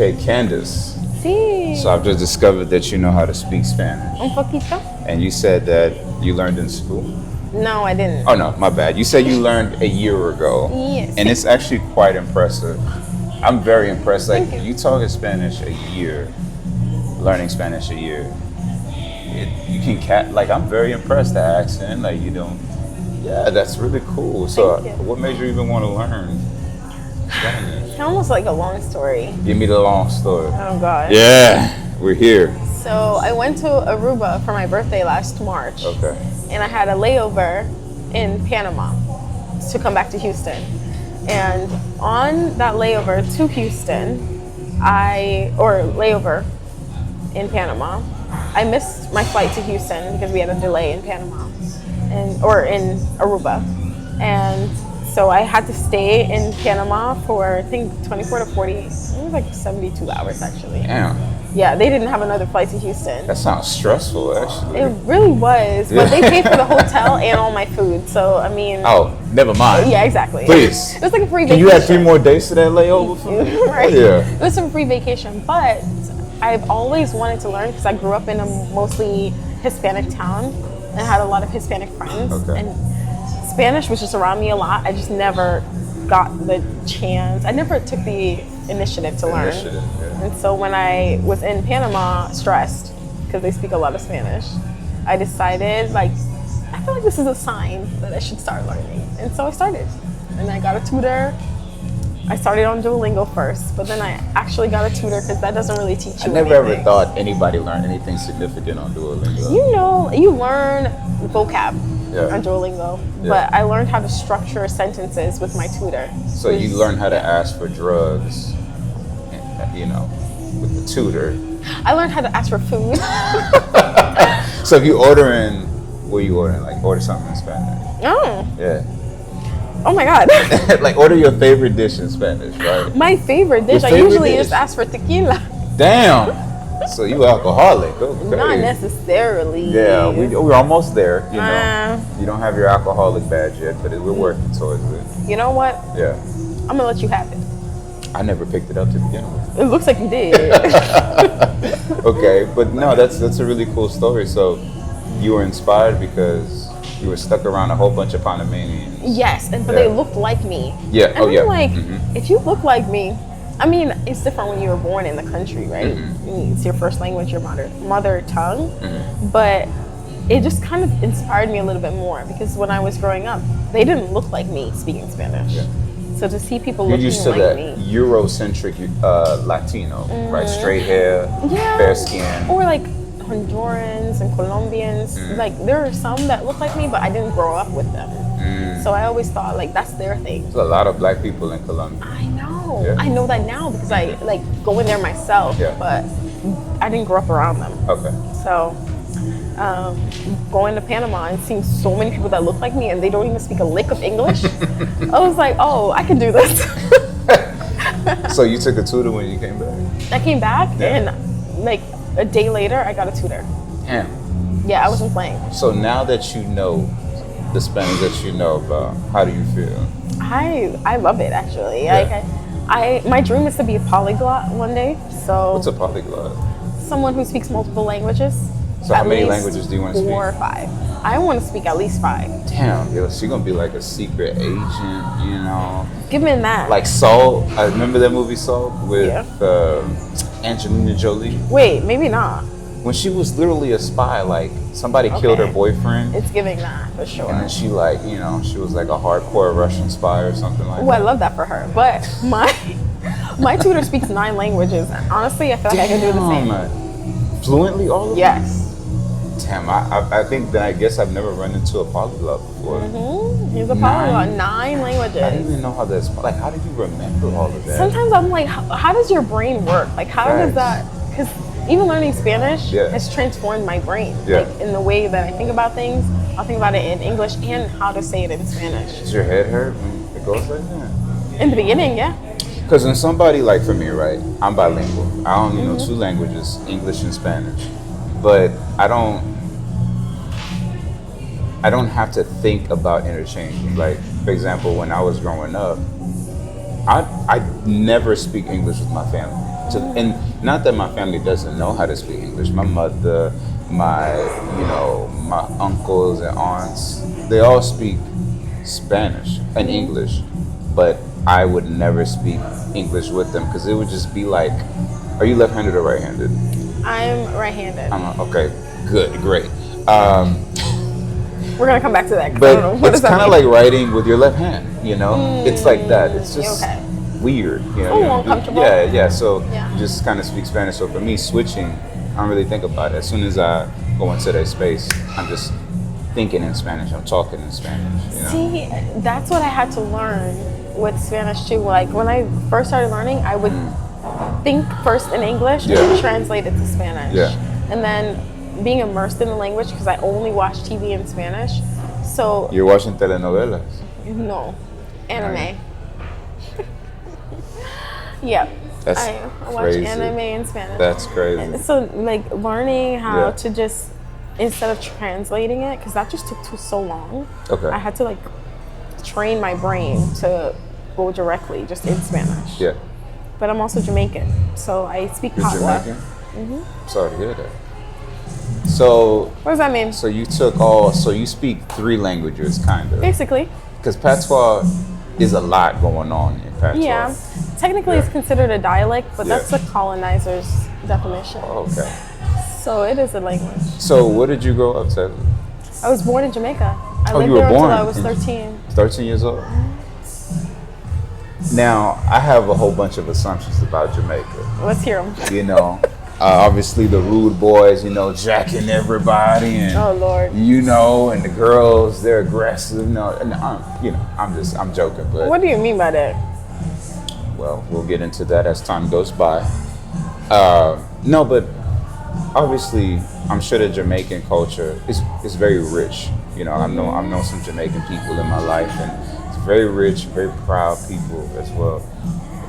Okay, Candace. Sí. So I've just discovered that you know how to speak Spanish. Un poquito. And you said that you learned in school? No, I didn't. Oh no, my bad. You said you learned a year ago. Yes. And it's actually quite impressive. I'm very impressed. Like Thank you. you talking Spanish a year, learning Spanish a year. You can like I'm very impressed. The accent, like you don't. Yeah, that's really cool. So Thank you. what made you even want to learn Spanish? It's almost like a long story. Give me the long story. Oh God. Yeah, we're here. So I went to Aruba for my birthday last March. Okay. And I had a layover in Panama to come back to Houston. And on that layover to Houston, layover in Panama, I missed my flight to Houston because we had a delay in Panama or in Aruba. And so I had to stay in Panama for I think 24 to 40, it was like 72 hours actually. Damn, Yeah, they didn't have another flight to Houston. that sounds stressful, actually. It really was, but they paid for the hotel and all my food. So I mean, Oh, never mind. yeah, exactly. Please. It was like a free Can vacation. you add 3 more days to that layover for me? Right. Yeah. It was a free vacation, but I've always wanted to learn because I grew up in a mostly Hispanic town and had a lot of Hispanic friends. Okay. And Spanish was just around me a lot. I just never got the chance. I never took the initiative to learn. Initiative, yeah. And so when I was in Panama, stressed because they speak a lot of Spanish, I decided I feel like this is a sign that I should start learning. And so I started. And I got a tutor. I started on Duolingo first, but then I actually got a tutor because that doesn't really teach you I never ever anything. thought anybody learned anything significant on Duolingo. You know, you learn vocab Yeah. on Duolingo, Yeah. but I learned how to structure sentences with my tutor. So you learn how to ask for drugs, you know, with the tutor. I learned how to ask for food. So if you ordering, what are you ordering? Like order something in Spanish. Oh, Yeah. oh my God. Like order your favorite dish in Spanish, right? My favorite dish, Your I favorite usually dish? just ask for tequila. Damn. So you alcoholic? Okay. Not necessarily. Yeah, we're almost there. You know, Uh. you don't have your alcoholic badge yet, but we're working towards it. You know what? Yeah. I'm gonna let you have it. I never picked it up to begin with. It looks like you did. Okay, but no, that's a really cool story. So you were inspired because you were stuck around a whole bunch of Panamanians. Yes, but Yeah. they looked like me. Yeah. And Oh, I'm yeah. like, Mhm. if you look like me, I mean, it's different when you were born in the country, right? Mm-hmm. It's your first language, your mother tongue. Mm-hmm. But it just kind of inspired me a little bit more because when I was growing up, they didn't look like me speaking Spanish. Yeah. So to see people You're looking used to like that me, Eurocentric Latino, right? Straight hair, yeah, fair skin. or like Hondurans and Colombians. Mm. Like there are some that look like me, but I didn't grow up with them. So I always thought like that's their thing. There's a lot of black people in Colombia. I know. Yeah. I know that now because I like go in there myself, Yeah. but I didn't grow up around them. Okay. So going to Panama and seeing so many people that look like me and they don't even speak a lick of English, I was like, oh, I can do this. So you took a tutor when you came back? I came back Yeah. and like a day later, I got a tutor. Damn. Yeah, I wasn't playing. So now that you know the Spanish that you know about, how do you feel? I love it actually. Yeah. Like I my dream is to be a polyglot one day. So What's a polyglot? someone who speaks multiple languages. So how At many least languages do you want to 4 or speak? 5. I want to speak at least 5. Damn, yo, so you're gonna be like a secret agent, you know? Give me that. Like Salt. I remember that movie Salt with Yeah. Angelina Jolie. Wait, maybe not. When she was literally a spy, like somebody killed her Okay. boyfriend, It's giving that for sure. and then she like, you know, she was like a hardcore Russian spy or something like Oh, I that. love that for her. But my tutor speaks 9 languages. And honestly, I feel like I can do the same. Damn. Fluently all of them? Yes. Damn, I think that I guess I've never run into a polyglot before. He's a polyglot. 9 I didn't languages. even know how that's like. How did you remember all of that? Sometimes I'm like, how does your brain work? Like, how does Facts. that? Because even learning Spanish Yeah. has transformed my brain. Yeah. Like in the way that I think about things. I'll think about it in English and how to say it in Spanish. Does your head hurt when it goes like that? In the beginning, yeah. Because when somebody like for me, right? I'm bilingual. I only know 2 languages, English and Spanish. But I don't have to think about interchanging. Like, for example, when I was growing up, I never speak English with my family. And not that my family doesn't know how to speak English. My mother, my uncles and aunts, they all speak Spanish and English, but I would never speak English with them because it would just be like, are you left-handed or right-handed? I'm right-handed. Okay, good, great. We're gonna come back to that. But it's kind of like writing with your left hand, It's like that. It's just weird, uncomfortable. Yeah. So Yeah. you just kind of speak Spanish. So for me, switching, I don't really think about it. As soon as I go into that space, I'm just thinking in Spanish. I'm talking in Spanish. See, that's what I had to learn with Spanish too. Like when I first started learning, I would think first in English and then translate it to Spanish. Yeah. And then being immersed in the language because I only watch TV in Spanish. So you're watching telenovelas? No, anime. Yeah. That's I watch crazy. anime in Spanish. That's crazy. So like learning how to just instead of translating it because that just took so long. Okay. I had to like train my brain to go directly just in Spanish. Yeah. But I'm also Jamaican, so I speak You're Patois. Jamaican? Mm-hmm. Sorry to hear that. So what does that mean? So you you speak 3 languages, kind of. Basically. Because Patois is a lot going on in Patois. Yeah. Technically, it's considered a dialect, but that's the colonizer's definition. Okay. So it is a language. So where did you grow up, Taylor? I was born in Jamaica. I lived you were there born until I was 13. 13 years old? Now, I have a whole bunch of assumptions about Jamaica. Let's hear them. Obviously the rude boys, jacking everybody, and oh Lord, and the girls, they're aggressive. And I'm joking, but what do you mean by that? Well, we'll get into that as time goes by. No, but obviously, I'm sure the Jamaican culture is very rich. I've known some Jamaican people in my life, and it's very rich, very proud people as well.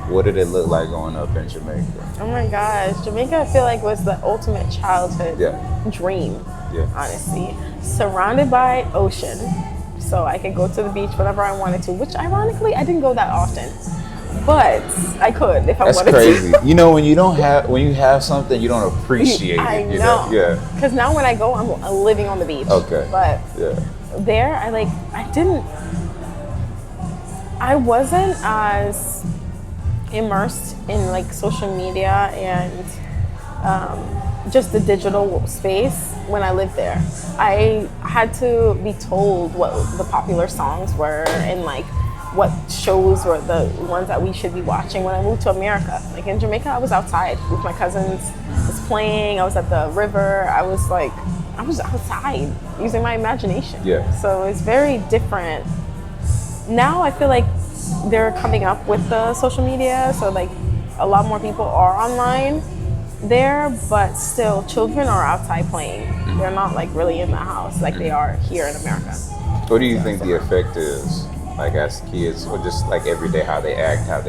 What did it look like growing up in Jamaica? Oh my gosh, Jamaica I feel like was the ultimate childhood dream. Yeah. Honestly, surrounded by ocean, so I could go to the beach whenever I wanted to. Which ironically, I didn't go that often, but I could if I wanted to. That's crazy. When you have something, you don't appreciate it. I know. Yeah. Because now when I go, I'm living on the beach. Okay. But there, I wasn't as immersed in like social media and just the digital space when I lived there. I had to be told what the popular songs were and like what shows were the ones that we should be watching when I moved to America. Like in Jamaica, I was outside with my cousins, I was playing, I was at the river, I was outside using my imagination. Yeah. So it's very different. Now I feel like they're coming up with the social media, so like a lot more people are online there, but still children are outside playing. They're not like really in the house like they are here in America. What do you think the effect is, like as kids, or just like every day, how they act, how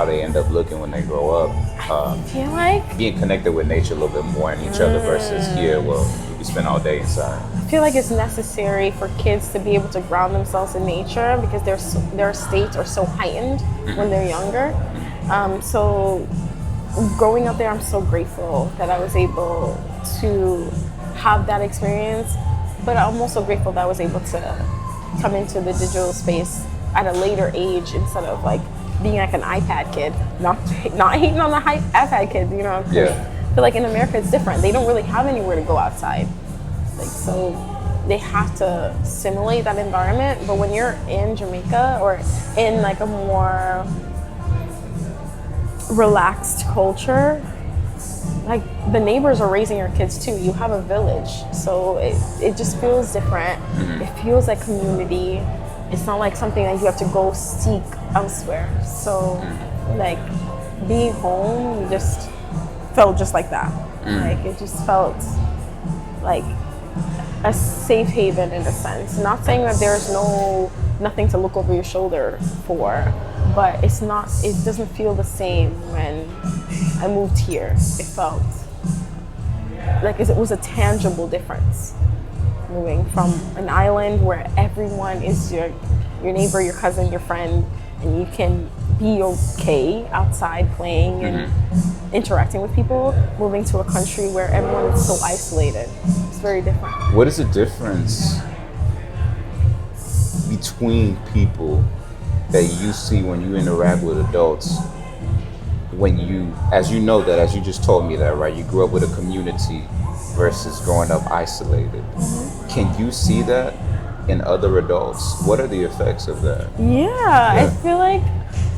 they end up looking when they grow up? I feel like being connected with nature a little bit more in each other versus here, well, you spend all day inside. I feel like it's necessary for kids to be able to ground themselves in nature because their states are so heightened when they're younger. So growing up there, I'm so grateful that I was able to have that experience, but I'm also grateful that I was able to come into the digital space at a later age instead of like being like an iPad kid, not hating on the iPad kids, Yeah. I feel like in America it's different. They don't really have anywhere to go outside. Like, so they have to simulate that environment. But when you're in Jamaica or in like a more relaxed culture, like the neighbors are raising your kids too. You have a village, so it just feels different. It feels like community. It's not like something that you have to go seek elsewhere. So like being home just felt just like that. Like it just felt like a safe haven in a sense. Not saying that there's nothing to look over your shoulder for, but it doesn't feel the same when I moved here. It felt like it was a tangible difference. Moving from an island where everyone is your neighbor, your cousin, your friend, and you can be okay outside playing and interacting with people, moving to a country where everyone is so isolated. It's very different. What is the difference between people that you see when you interact with adults, when you, as you know that, as you just told me that, right? You grew up with a community versus growing up isolated. Can you see that in other adults? What are the effects of that? Yeah, I feel like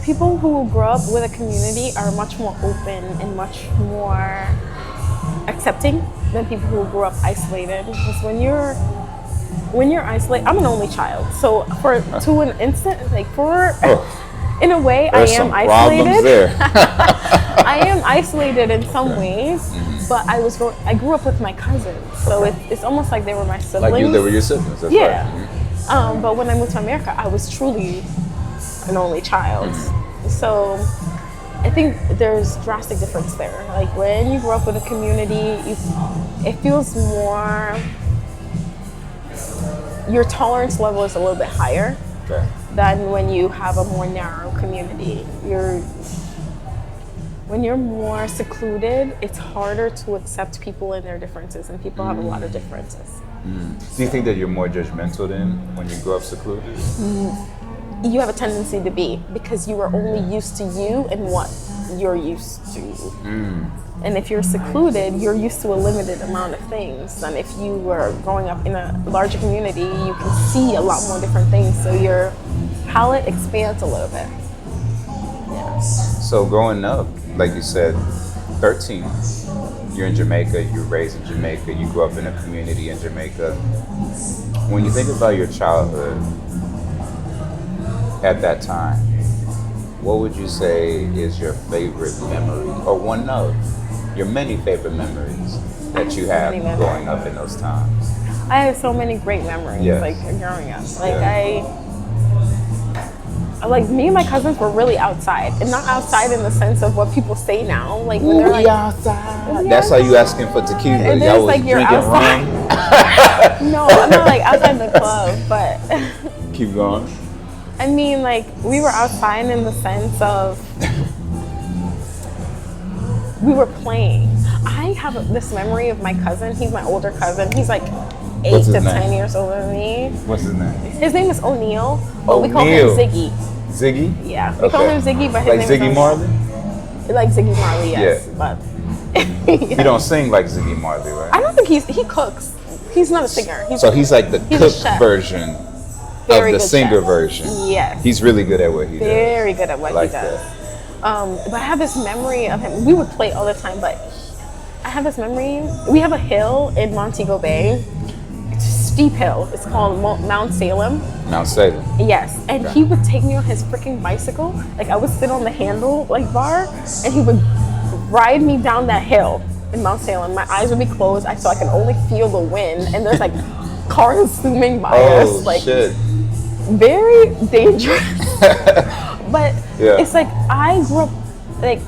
people who grow up with a community are much more open and much more accepting than people who grew up isolated. Because when you're isolated, I'm an only child, so to an instant, like in a way, I am isolated. There. I am isolated in some ways, but I grew up with my cousins, so it's almost like they were my siblings. Like they were your siblings. That's right. But when I moved to America, I was truly an only child. So I think there's drastic difference there. Like when you grow up with a community, it feels more, your tolerance level is a little bit higher than when you have a more narrow community. When you're more secluded, it's harder to accept people and their differences, and people have a lot of differences. Do you think that you're more judgmental then when you grow up secluded? You have a tendency to be, because you are only used to you and what you're used to. And if you're secluded, you're used to a limited amount of things. And if you were growing up in a larger community, you can see a lot more different things. So your palette expands a little bit. Yeah. So growing up, like you said, 13, you're in Jamaica, you're raised in Jamaica, you grew up in a community in Jamaica. When you think about your childhood at that time, what would you say is your favorite memory, or one of your many favorite memories that you have growing up in those times? I have so many great memories, like growing up. Like me and my cousins were really outside, and not outside in the sense of what people say now. Like when they're like, outside. That's how you asking for tequila. And Y'all was like you're drinking outside. rum. No, I'm not like outside the club, but Keep going. I mean, like we were outside in the sense of we were playing. I have this memory of my cousin. He's my older cousin. He's like 8 to 10 years older than me. What's his name? His name is O'Neal, but we call him Ziggy. Ziggy? Yeah, we call him Ziggy, but his like name Ziggy is Marley? Like Ziggy Marley, yes. Yeah. But He don't sing like Ziggy Marley, right? I don't think he cooks. He's not a singer. He's like the cook version Very of the good singer chef. version. Yes. He's really good at what he does. Very good at what like he does. That. But I have this memory of him. We would play all the time, but I have this memory. We have a hill in Montego Bay. It's a steep hill. It's called Mount Salem. Mount Salem. Yes, and he would take me on his freaking bicycle. Like I would sit on the handle bar, and he would ride me down that hill in Mount Salem. My eyes would be closed, so I could only feel the wind, and there's like cars zooming by us. Like shit. Very dangerous. But it's like I grew up like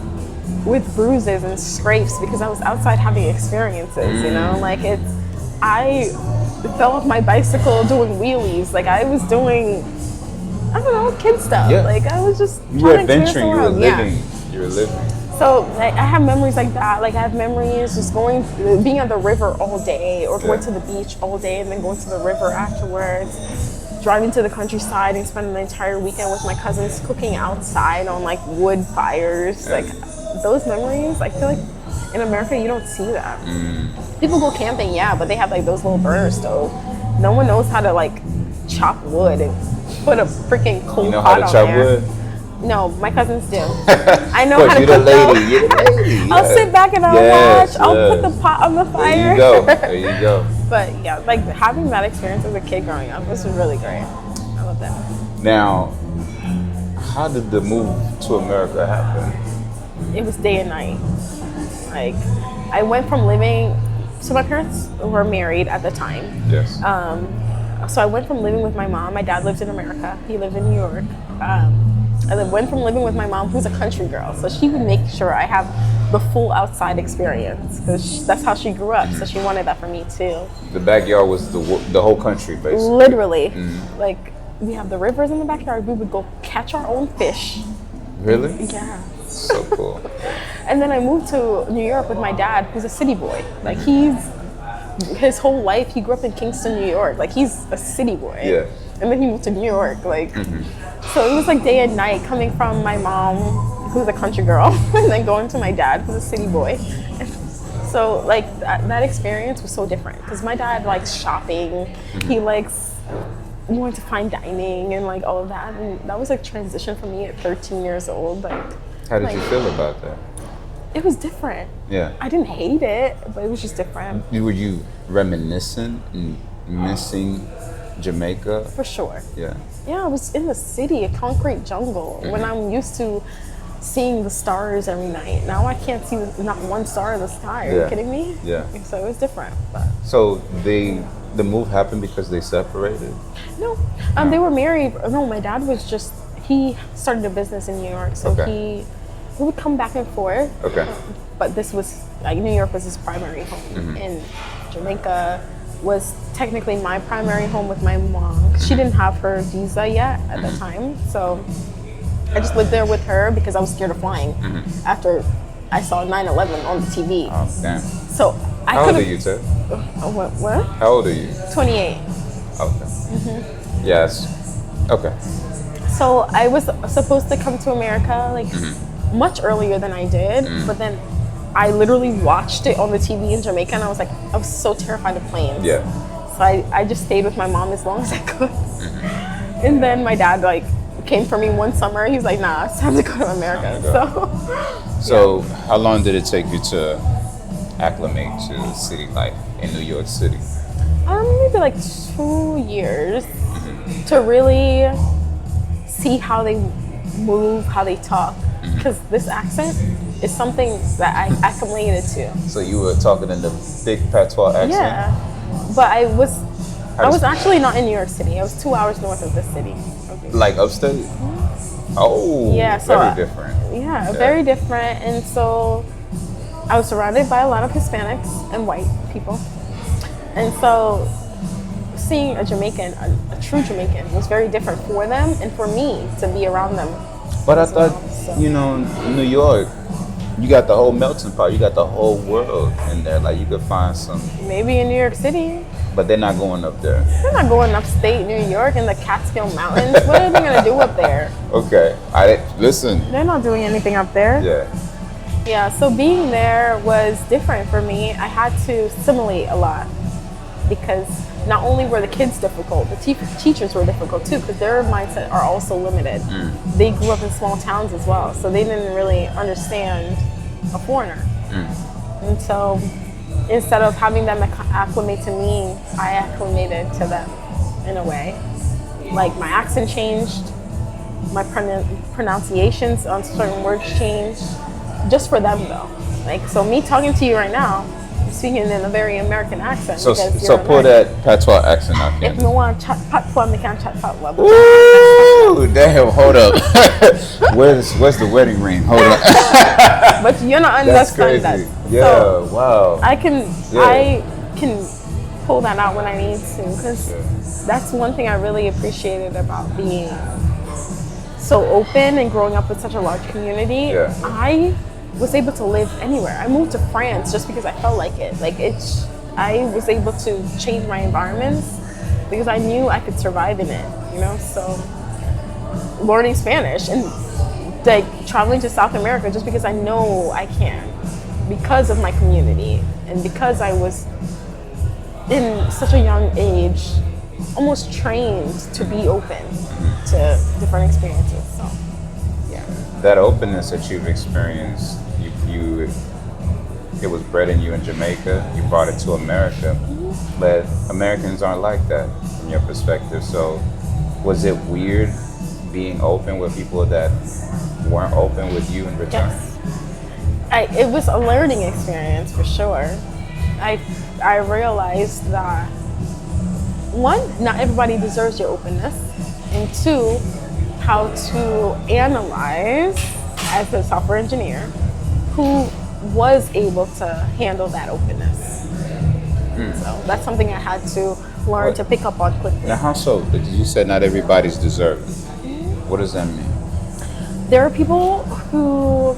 with bruises and scrapes because I was outside having experiences, you know? Like I fell off my bicycle doing wheelies. Like I was doing, I don't know, kid stuff. Yeah. Like I was just You were trying to adventuring, you were living. Yeah. You were living. So like, I have memories like that. Like I have memories just being at the river all day, or going to the beach all day and then going to the river afterwards. Driving to the countryside and spending the entire weekend with my cousins cooking outside on like wood fires. Like those memories, I feel like in America you don't see that. People go camping, but they have like those little burner stoves. No one knows how to like chop wood and put a freaking coal pot on there. You know how to chop wood? No, my cousins do. I know how to you're cook the lady. You're the lady. I'll sit back and I'll watch. I'll put the pot on the fire. There you go. There you go. But yeah, like having that experience as a kid growing up was really great. I love that. Now, how did the move to America happen? It was day and night. Like I went from living, so my parents were married at the time. Yes. So I went from living with my mom. My dad lived in America. He lived in New York. I went from living with my mom, who's a country girl, so she would make sure I have the full outside experience because that's how she grew up. So she wanted that for me too. The backyard was the whole country, basically. Literally, like we have the rivers in the backyard. We would go catch our own fish. Really? Yeah. So cool. And then I moved to New York with my dad, who's a city boy. Like his whole life, he grew up in Kingston, New York. Like he's a city boy. Yeah. And then he moved to New York. Like, so it was like day and night coming from my mom, who's a country girl, and then going to my dad, who's a city boy. And so like that experience was so different because my dad likes shopping. He likes wanting to find dining and like all of that. And that was like transition for me at 13 years old. Like, How did you feel about that? it was different. Yeah. I didn't hate it, but it was just different. Were you reminiscent and missing Jamaica? For sure. Yeah. Yeah, I was in the city, a concrete jungle, when I'm used to seeing the stars every night. Now I can't see not one star in the sky. Are you kidding me? Yeah. So it was different. But So the move happened because they separated? no, they were married. No, my dad was just, he started a business in New York. So Okay. he would come back and forth. Okay. But this was, like, New York was his primary home. And Jamaica was technically my primary home with my mom. She didn't have her visa yet at the time. So I just lived there with her because I was scared of flying after I saw 9/11 on the TV. Oh, damn. So I How old could are have. you, Ted? What? How old are you? 28. Okay. Yes. Okay. So I was supposed to come to America like much earlier than I did, but then I literally watched it on the TV in Jamaica, and I was so terrified of planes. Yeah. So I just stayed with my mom as long as I could. And then my dad like came for me one summer. He was like, "Nah, it's time to go to America." So how long did it take you to acclimate to city life in New York City? Maybe like 2 years to really see how they move, how they talk, because this accent is something that I acclimated to. So you were talking in the big patois accent? Yeah, but I was actually not in New York City. I was 2 hours north of the city. Okay. Like upstate? Oh, Yeah, so very different. Yeah, very different. And so I was surrounded by a lot of Hispanics and white people. And so seeing a Jamaican, a true Jamaican, was very different for them and for me to be around them. But I as well, thought, so. New York, you got the whole melting pot. You got the whole world in there. Like you could find some, Maybe in New York City. but they're not going up there. They're not going upstate New York in the Catskill Mountains. What are they going to do up there? Okay, listen. They're not doing anything up there. Yeah. Yeah, so being there was different for me. I had to assimilate a lot because not only were the kids difficult, the teachers were difficult too because their mindset are also limited. They grew up in small towns as well, so they didn't really understand a foreigner. And so instead of having them acclimate to me, I acclimated to them in a way. Like my accent changed, my pronunciations on certain words changed, just for them though. Like, so me talking to you right now, I'm speaking in a very American accent. So because so you're pull American. that patois accent out. If Candace. me want to chat patois, me can chat patois. Ooh, damn! Hold up. Where's the wedding ring? Hold up. But you're not That's understand crazy. that. Yeah. So Wow. I can pull that out when I need to because that's one thing I really appreciated about being so open and growing up with such a large community. Yeah. I was able to live anywhere. I moved to France just because I felt like it. I was able to change my environments because I knew I could survive in it, So learning Spanish and like traveling to South America just because I know I can because of my community and because I was in such a young age almost trained to be open to different experiences. So yeah. That openness that you've experienced, it was bred in you in Jamaica. You brought it to America, but Americans aren't like that from your perspective. So, was it weird being open with people that weren't open with you in return? Yes. It was a learning experience for sure. I realized that one, not everybody deserves your openness, and two, how to analyze as a software engineer who was able to handle that openness. So that's something I had to learn to pick up on quickly. Now, how so? You said not everybody's deserving. What does that mean? there are people who,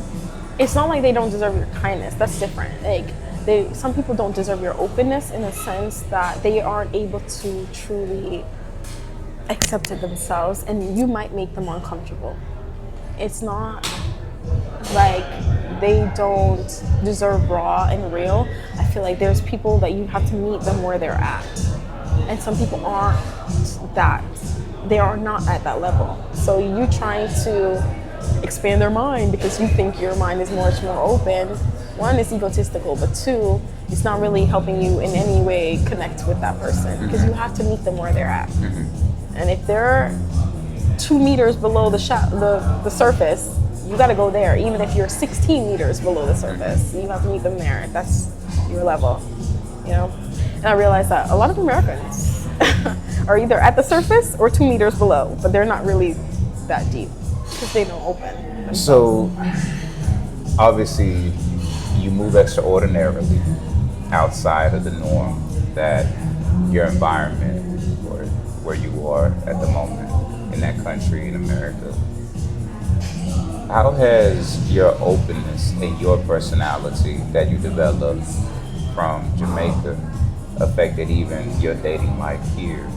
it's not like they don't deserve your kindness. That's different. Like some people don't deserve your openness in a sense that they aren't able to truly accept it themselves, and you might make them uncomfortable. It's not like they don't deserve raw and real. I feel like there's people that you have to meet them where they're at, and some people aren't that. They are not at that level. So you trying to expand their mind because you think your mind is much more open. One, is egotistical, but two, it's not really helping you in any way connect with that person because you have to meet them where they're at. And if they're 2 meters below the surface, you got to go there. Even if you're 16 meters below the surface, you have to meet them there. That's your level, you know. And I realized that a lot of Americans are either at the surface or 2 meters below, but they're not really that deep because they don't open themselves. So, obviously, you move extraordinarily outside of the norm that your environment or where you are at the moment in that country, in America. How has your openness and your personality that you developed from Jamaica affected even your dating life here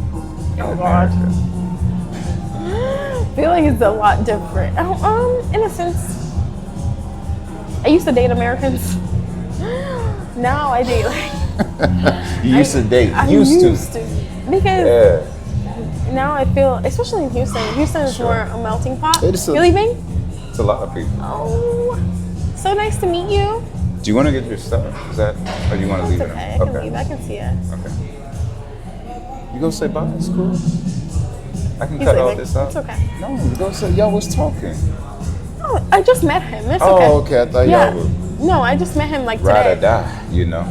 in America? I feel like it's a lot different. In a sense, I used to date Americans. Now I date like You used to date. I used to. Because now I feel, especially in Houston is more a melting pot. You're leaving? It's a lot of people. Oh, so nice to meet you. Do you want to get your stuff? Is that, or do you want to leave it? Okay, I can leave. I can see it. Okay. You gonna say bye? It's cool. I can He's cut all leaving. this out. It's okay. No, you go say y'all was talking. Oh, I just met him. It's okay. Oh, okay. I thought y'all were No, I just met him like today. ride or die. You know.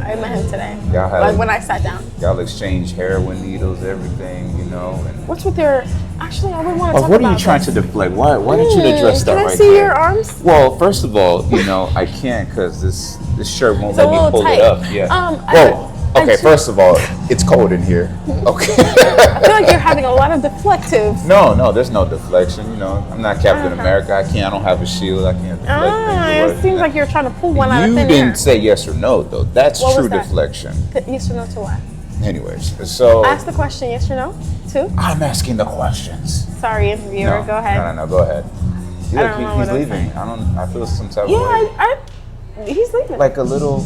I met him today. Y'all had like when I sat down. Y'all exchange heroin needles, everything. You know. And what's with your? Actually, I would want to talk what about are you trying to deflect? Why did you address that Can I right see there? your arms? Well, first of all, you know I can't because this shirt won't It's let a me little pull tight. it up. Yeah. I Okay, first of all, it's cold in here. Okay. I feel like you're having a lot of deflectives. No, there's no deflection. You know, I'm not Captain America. I don't have a shield. I can't deflect things. It seems like you're trying to pull one out of You thin didn't air. say yes or no, though. That's What was true that? deflection. Yes or no to what? Anyways, so Ask the question, yes or no, to? I'm asking the questions. Sorry, interviewer, go ahead. No, go ahead. I don't know He's what I'm leaving. saying. I feel some type of Yeah, way. he's leaving. Like a little.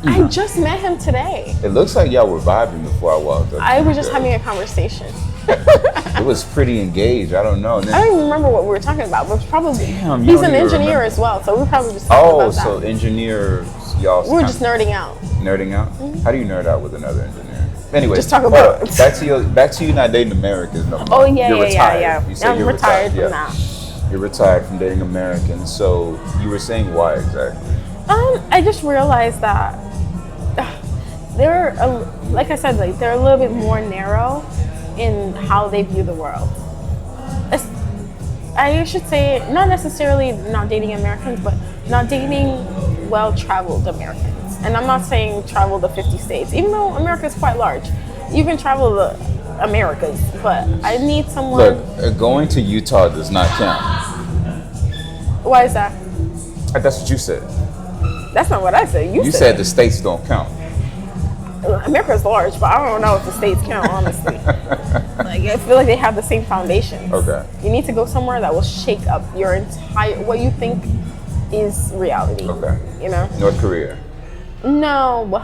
I just met him today. It looks like y'all were vibing before I walked up. I was just having a conversation. It was pretty engaged. I don't know. And then, I don't even remember what we were talking about, but probably Damn, you he's don't an even engineer remember. as well, so we're probably just talking about that. so engineers, y'all. We're just nerding out. Nerding out. How do you nerd out with another engineer? Anyway, Just talk about it. back to you not dating Americans no more. Oh yeah, You're retired. yeah. You said I'm you're retired from yeah. that. You're retired from dating Americans. So you were saying why exactly? I just realized that like I said, like they're a little bit more narrow in how they view the world. I should say not necessarily not dating Americans, but not dating well-traveled Americans. And I'm not saying travel the 50 states, even though America is quite large. You can travel the Americas, but I need someone. Look, going to Utah does not count. Why is that? That's what you said. That's not what I said. You said the states don't count. America is large, but I don't know if the states count, honestly. Like, I feel like they have the same foundations. Okay. You need to go somewhere that will shake up your entire, what you think is reality. Okay. You know? North Korea. No.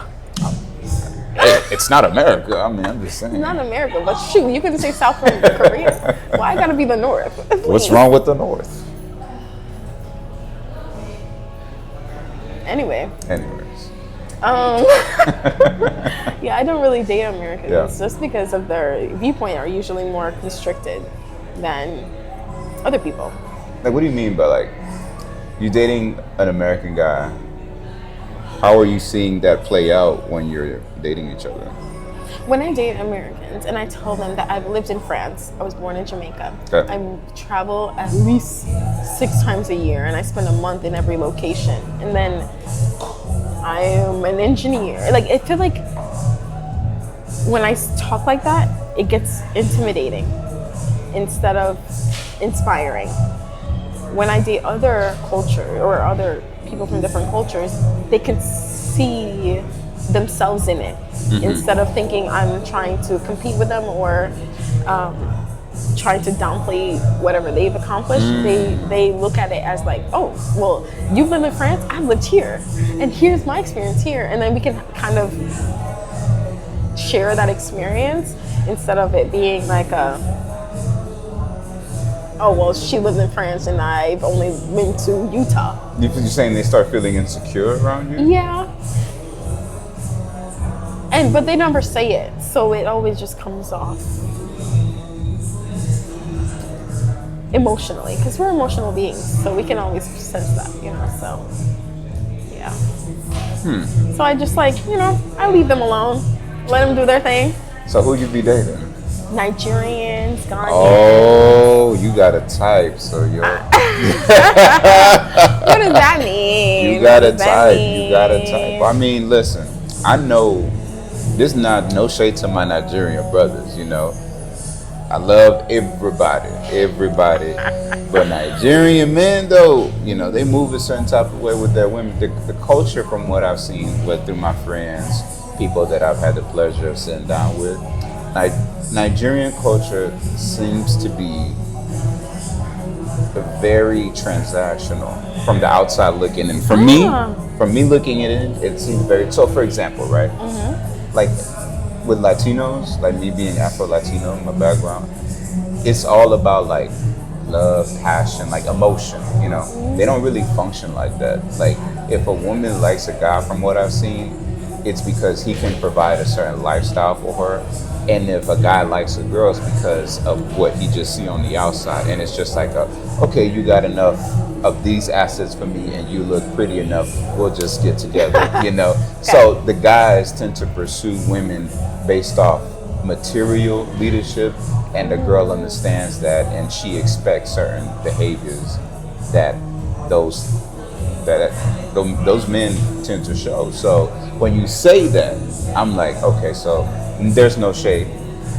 It's not America. I mean, I'm just saying. Not America, but shoot, you could say South Korea. Why gotta be the North? What's wrong with the North? Anyways. Yeah, I don't really date Americans just because of their viewpoint are usually more constricted than other people. Like, what do you mean by like you dating an American guy? How are you seeing that play out when you're dating each other? When I date Americans and I tell them that I've lived in France, I was born in Jamaica. Okay. I travel at least 6 times a year and I spend a month in every location. And then I am an engineer. Like, I feel like when I talk like that, it gets intimidating instead of inspiring. When I date other culture or other people from different cultures, they can see themselves in it instead of thinking I'm trying to compete with them or trying to downplay whatever they've accomplished. They look at it as like, oh, well, you've lived in France, I've lived here, and here's my experience here, and then we can kind of share that experience instead of it being like a, oh, well, she lived in France and I've only been to Utah. You're saying they start feeling insecure around you? Yeah. But they never say it, so it always just comes off emotionally, because we're emotional beings, so we can always sense that, so yeah. So I just I leave them alone, let them do their thing. So who you be dating? Nigerians, Ghanaians. Oh, you got a type, so you're... What does that mean? You got a type, you got a type. I mean, listen, I know this is no shade to my Nigerian brothers, I love everybody. But Nigerian men, though, they move a certain type of way with their women. The culture, from what I've seen, but through my friends, people that I've had the pleasure of sitting down with, Nigerian culture seems to be very transactional from the outside looking in. From me looking at it, it seems very. So, for example, right, like with Latinos, like me being Afro-Latino, my background, it's all about like love, passion, like emotion. They don't really function like that. Like if a woman likes a guy, from what I've seen, it's because he can provide a certain lifestyle for her. And if a guy likes a girl, it's because of what he just see on the outside. And it's just like, okay, you got enough of these assets for me and you look pretty enough, we'll just get together, Okay. So the guys tend to pursue women based off material leadership, and the girl understands that and she expects certain behaviors that those men tend to show. So when you say that, I'm like, okay, so there's no shade,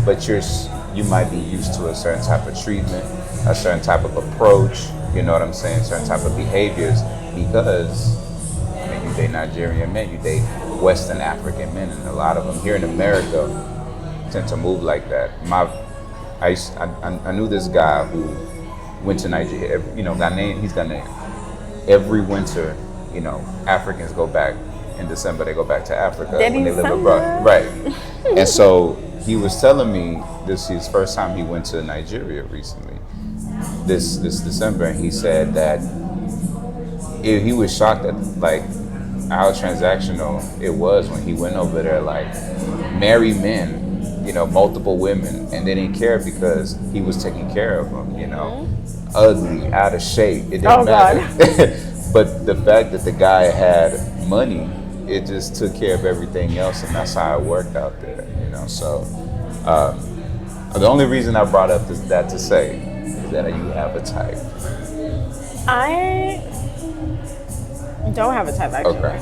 but you might be used to a certain type of treatment, a certain type of approach, you know what I'm saying, certain type of behaviors, because you date Nigerian men, you date Western African men, and a lot of them here in America tend to move like that. I knew this guy who went to Nigeria, he's Ghanaian. Every winter, Africans go back in December, they go back to Africa when they live abroad. Right. And so he was telling me this is his first time he went to Nigeria recently, this December, and he said that he was shocked at like how transactional it was when he went over there, like married men, multiple women, and they didn't care because he was taking care of them, ugly, out of shape, it didn't matter. But the fact that the guy had money, it just took care of everything else, and that's how it worked out there, So the only reason I brought up that to say is that you have a type. I don't have a type, actually. Okay.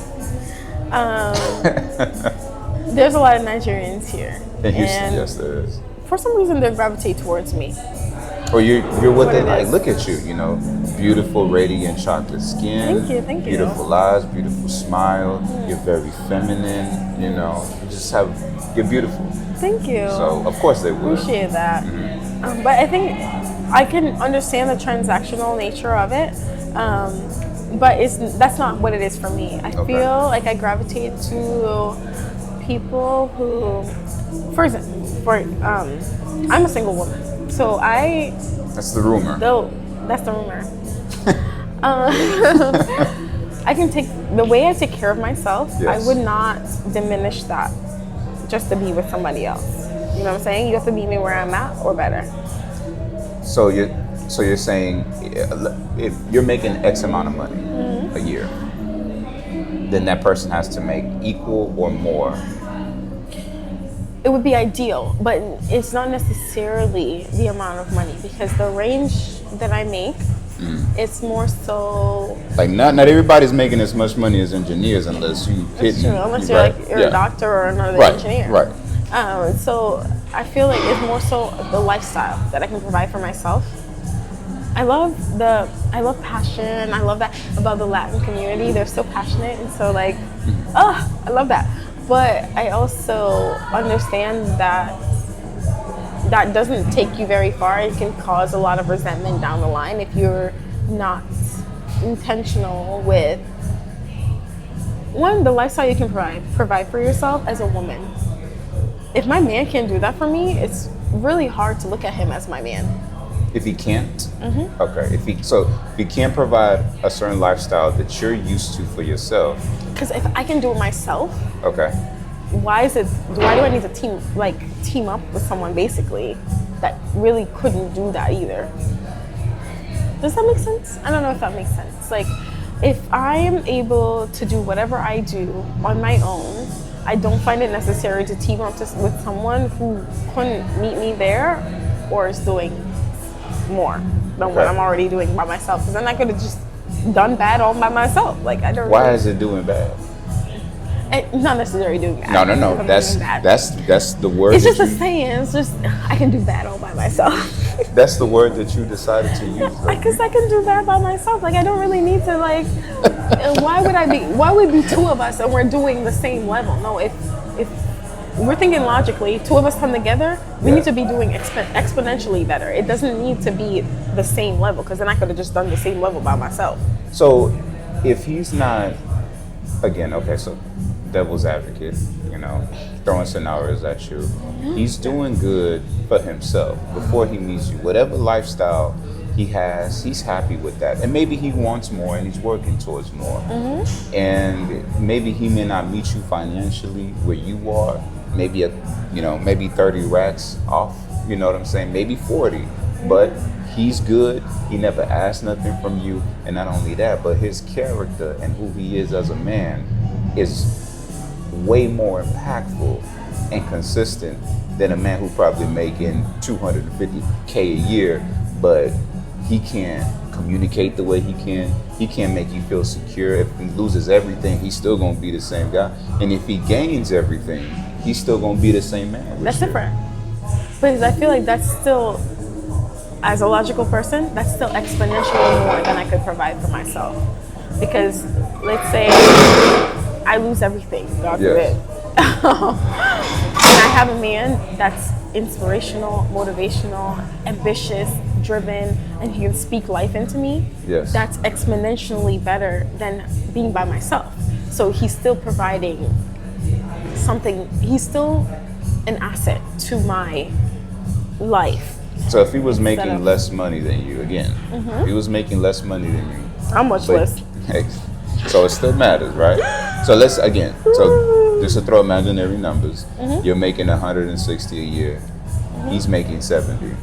There's a lot of Nigerians here. In Houston, yes, there is. For some reason, they gravitate towards me. Or you're what they like. Look at you, beautiful, radiant chocolate skin. Thank you. Beautiful eyes, beautiful smile. You're very feminine, you're beautiful. Thank you. So, of course they would. Appreciate that. But I think I can understand the transactional nature of it. But that's not what it is for me. I feel like I gravitate to people who, I'm a single woman. So That's the rumor. That's the rumor. I can the way I take care of myself, yes. I would not diminish that just to be with somebody else. You know what I'm saying? You have to meet me where I'm at or better. So you're saying if you're making X amount of money a year, then that person has to make equal or more. It would be ideal, but it's not necessarily the amount of money, because the range that I make, it's more so... Like not everybody's making as much money as engineers unless you hit... That's true, unless you're a doctor or another engineer. Right. So I feel like it's more so the lifestyle that I can provide for myself I love passion. I love that about the Latin community. They're so passionate, and so like, oh, I love that. But I also understand that that doesn't take you very far. It can cause a lot of resentment down the line if you're not intentional with one, the lifestyle you can provide for yourself as a woman. If my man can't do that for me, it's really hard to look at him as my man. If he can't, okay. If he can't provide a certain lifestyle that you're used to for yourself, Because if I can do it myself, okay. why do I need to team up with someone basically that really couldn't do that either? Does that make sense? I don't know if that makes sense. Like, if I am able to do whatever I do on my own, I don't find it necessary to team up with someone who couldn't meet me there or is doing more than what I'm already doing by myself. Because then I could have just done bad all by myself. Like, I don't. Why is it doing bad? It's not necessarily doing bad. No. That's the word. It's just a saying. It's just I can do bad all by myself. That's the word that you decided to use. Because I can do bad by myself. Like, I don't really need to like. Why would be two of us and we're doing the same level? No, if we're thinking logically, two of us come together, we need to be doing exponentially better. It doesn't need to be the same level, because then I could have just done the same level by myself. So, if he's not, again, okay, so devil's advocate, throwing scenarios at you. He's doing good for himself before he meets you. Whatever lifestyle he has, he's happy with that. And maybe he wants more and he's working towards more. And maybe he may not meet you financially where you are. Maybe maybe 30 racks off, you know what I'm saying? Maybe 40. But he's good. He never asked nothing from you. And not only that, but his character and who he is as a man is way more impactful and consistent than a man who probably making $250K a year, but he can't communicate the way he can. He can't make you feel secure. If he loses everything, he's still gonna be the same guy. And if he gains everything, he's still gonna be the same man. That's different. But I feel like that's still, as a logical person, that's still exponentially more than I could provide for myself. Because let's say I lose everything, God forbid. And I have a man that's inspirational, motivational, ambitious, driven, and he can speak life into me. Yes. That's exponentially better than being by myself. So he's still providing something, he's still an asset to my life. So if he was making less money than you, again, if he was making less money than you. How much less? Hey, so it still matters, right? So let's, again, so just to throw imaginary numbers, you're making 160 a year. He's making 70.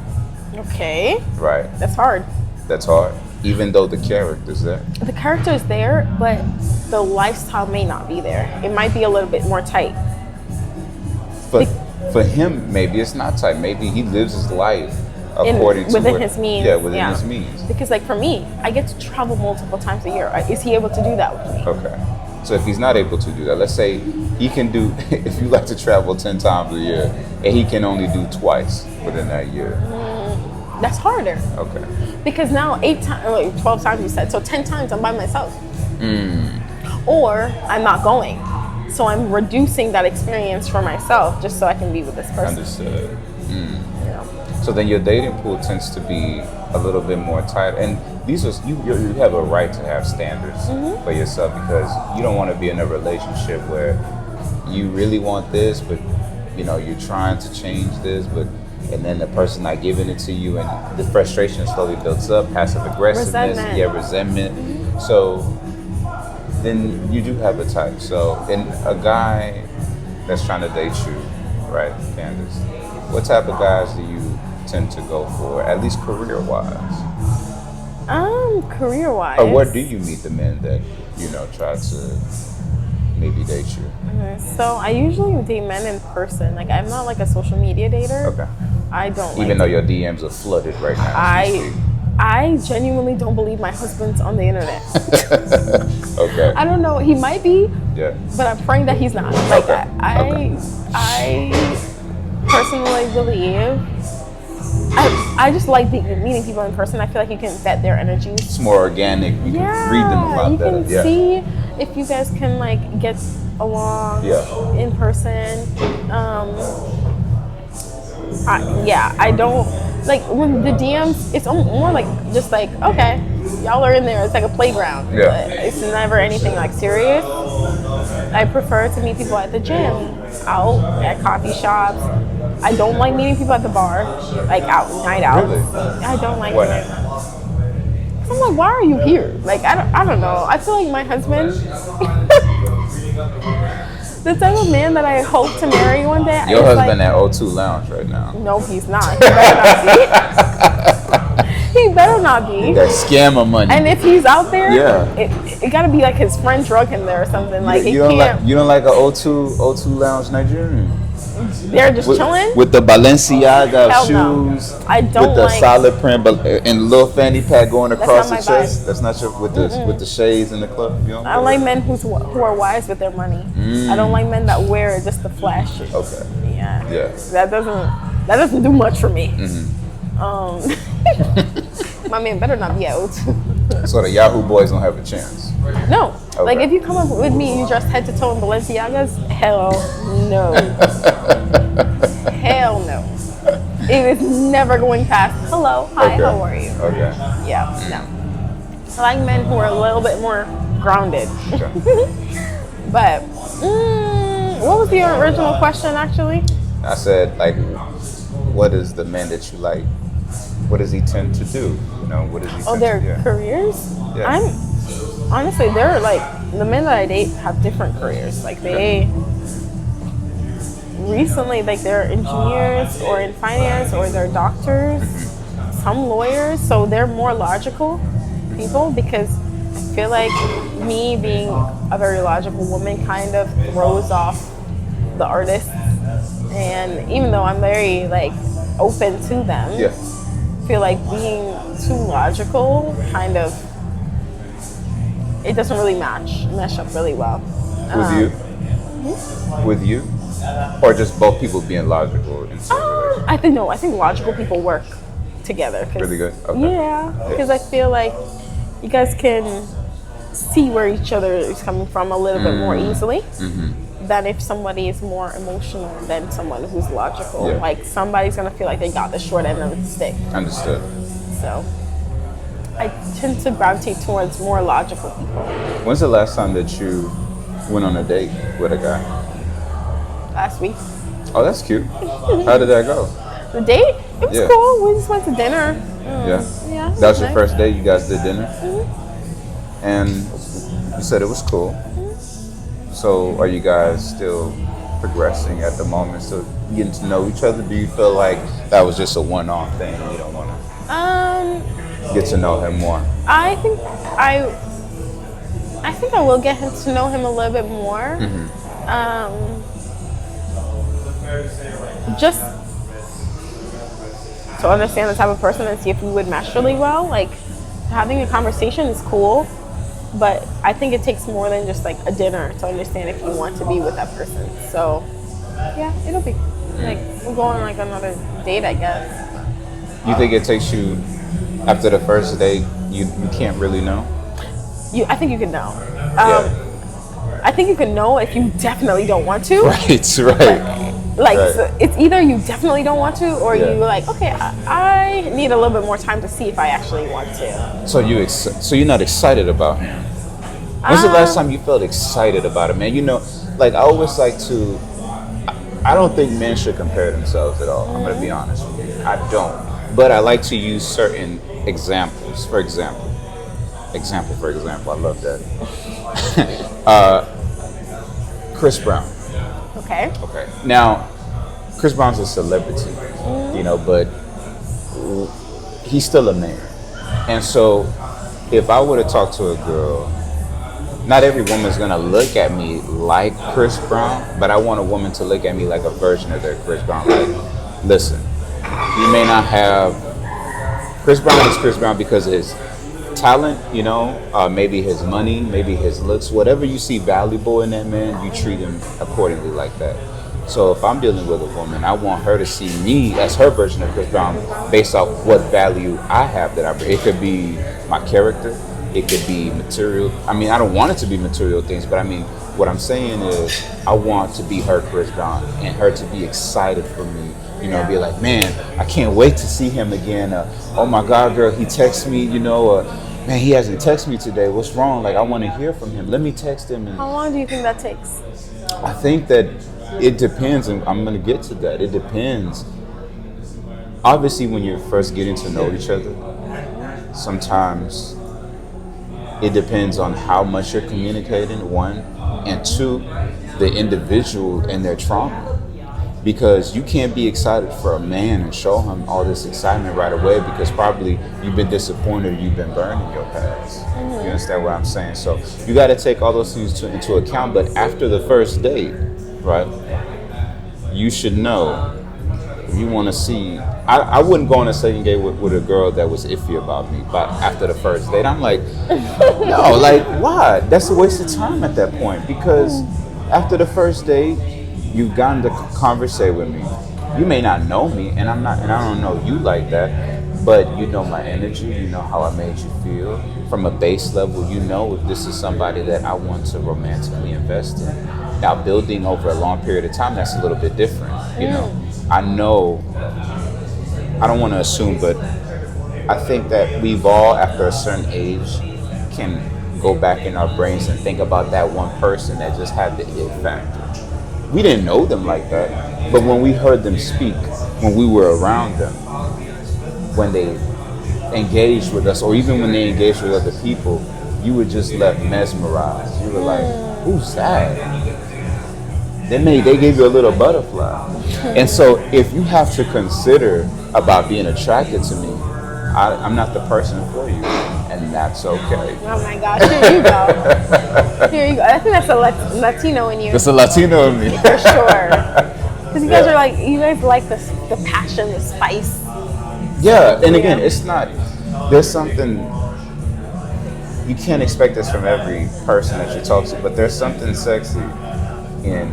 Okay. Right. That's hard. That's hard. Even though the character's there. The character is there, but the lifestyle may not be there. It might be a little bit more tight. For him, maybe it's not tight. Maybe he lives his life according to within his means. Yeah, within his means. Because like for me, I get to travel multiple times a year. Is he able to do that with me? Okay. So if he's not able to do that, let's say he can do, if you like to travel 10 times a year and he can only do twice within that year. That's harder. Okay. Because now 12 times you said, so 10 times I'm by myself. Or I'm not going. So I'm reducing that experience for myself just so I can be with this person. Understood. So then your dating pool tends to be a little bit more tight, and these are you have a right to have standards for yourself, because you don't want to be in a relationship where you really want this, but you're trying to change this, and then the person not giving it to you, and the frustration slowly builds up, passive aggressiveness, resentment. So then you do have a type. So in a guy that's trying to date you, right, Candhace, what type of guys do you tend to go for, at least career-wise? Career-wise. Or where do you meet the men that, try to maybe date you? So I usually date men in person. Like, I'm not like a social media dater. Okay. I don't Even though your DMs are flooded right now. I genuinely don't believe my husband's on the internet. Okay. I don't know. He might be. Yeah. But I'm praying that he's not. Like, I personally believe I just like meeting people in person. I feel like you can vet their energies. It's more organic. You can read them a lot better. You can see if you guys can like get along in person. I don't like when the DMs. It's more like just like, okay, y'all are in there. It's like a playground. Yeah. But it's never anything like serious. I prefer to meet people at the gym, out at coffee shops. I don't like meeting people at the bar, like night out. Really? I don't like What? it. I'm like, why are you here? Like, I don't know. I feel like my husband, the type of man that I hope to marry one day. Your husband at O2 Lounge right now. No, he's not. He better not be. He better not be. That scammer money. And if he's out there, Yeah. it gotta be like his friend drug him there or something. Like you don't like a O2 Lounge Nigerian? They're just chilling with the Balenciaga Hell shoes. No. I don't with the like solid print, but and little fanny pack going across the not my chest. That's not your with the shades in the club. You know? I don't like men who are wise with their money. I don't like men that wear just the flash. Okay. Yeah. Yeah. That doesn't do much for me. My man better not be at O2. So the Yahoo boys don't have a chance. No. Okay. Like if you come up with me and you dress head to toe in Balenciagas, hell no. Hell no. It is never going past, hello, hi, Okay. how are you? Okay. Yeah, no. I like men who are a little bit more grounded. Okay. But, what was your original question actually? I said, like, what is the man that you like? What does he tend to do? You know, what does he tend Their to do? careers? Yeah. Honestly, they're like, the men that I date have different careers. Like recently, like they're engineers or in finance or they're doctors, some lawyers. So they're more logical people because I feel like me being a very logical woman kind of throws off the artists. And even though I'm very like open to them, I feel like being too logical kind of, it doesn't really mesh up really well. With you? With you? Or just both people being logical in some I think logical people work together. Really good? Okay. Yeah, because I feel like you guys can see where each other is coming from a little bit more easily than if somebody is more emotional than someone who's logical. Yeah. Like somebody's gonna feel like they got the short end of the stick. Understood. So I tend to gravitate towards more logical people. When's the last time that you went on a date with a guy? Last week. Oh, that's cute. How did that go? The date? It was cool. We just went to dinner. Yeah. Yeah. That was your nice. first date? You guys did dinner? And you said it was cool. So are you guys still progressing at the moment? So getting to know each other? Do you feel like that was just a one-off thing and you don't want to get to know him more? I think I will get to know him a little bit more. Just to understand the type of person and see if we would mesh really well. Like having a conversation is cool, but I think it takes more than just like a dinner to understand if you want to be with that person. So yeah, it'll be like we'll go on like another date, I guess. You think it takes you after the first date? You can't really know. I think you can know. I think you can know if you definitely don't want to. Right. So it's either you definitely don't want to, or you like, okay, I need a little bit more time to see if I actually want to. So you're not excited about him? When's the last time you felt excited about it, man? You know, like I always like to. I don't think men should compare themselves at all. I'm gonna be honest with you. I don't. But I like to use certain examples. For example, I love that. Chris Brown. Okay. Okay. Now, Chris Brown's a celebrity, you know, but he's still a man. And so, if I were to talk to a girl, not every woman's gonna look at me like Chris Brown, but I want a woman to look at me like a version of their Chris Brown. Like, listen, you may not have Chris Brown is Chris Brown because of his talent, you know, maybe his money, maybe his looks, whatever you see valuable in that man, you treat him accordingly like that. So if I'm dealing with a woman, I want her to see me as her version of Chris Brown based off what value I have that I bring. It could be my character. It could be material. I mean, I don't want it to be material things, but I mean, what I'm saying is I want to be her Chris Brown and her to be excited for me. You know, be like, man, I can't wait to see him again. Oh my God, girl, he texts me, man, he hasn't texted me today. What's wrong? Like, I want to hear from him. Let me text him. And How long do you think that takes? I think that it depends, and I'm going to get to that. It depends. Obviously, when you're first getting to know each other, sometimes it depends on how much you're communicating, one, and two, the individual and their trauma. Because you can't be excited for a man and show him all this excitement right away because probably you've been disappointed or you've been burned in your past. You understand what I'm saying? So you got to take all those things into account. But after the first date, right, you should know if you want to see. I wouldn't go on a second date with a girl that was iffy about me. But after the first date, I'm like, no, like, why? That's a waste of time at that point. Because after the first date, you've gotten to conversate with me. You may not know me, and I don't know you like that, but you know my energy, you know how I made you feel. From a base level, you know if this is somebody that I want to romantically invest in. Now, building over a long period of time, that's a little bit different. You know, I don't want to assume, but I think that we've all, after a certain age, can go back in our brains and think about that one person that just had the it factor. We didn't know them like that, but when we heard them speak, when we were around them, when they engaged with us, or even when they engaged with other people, you were just left mesmerized. You were like, who's that? They gave you a little butterfly. And so if you have to consider about being attracted to me, I'm not the person for you, and that's okay. Oh my gosh, here you go. Here you go. I think that's a Latino in you. It's a Latino in me. For sure. Because you guys are like, you guys like the passion, the spice. Yeah, and again, it's not, there's something, you can't expect this from every person that you talk to, but there's something sexy in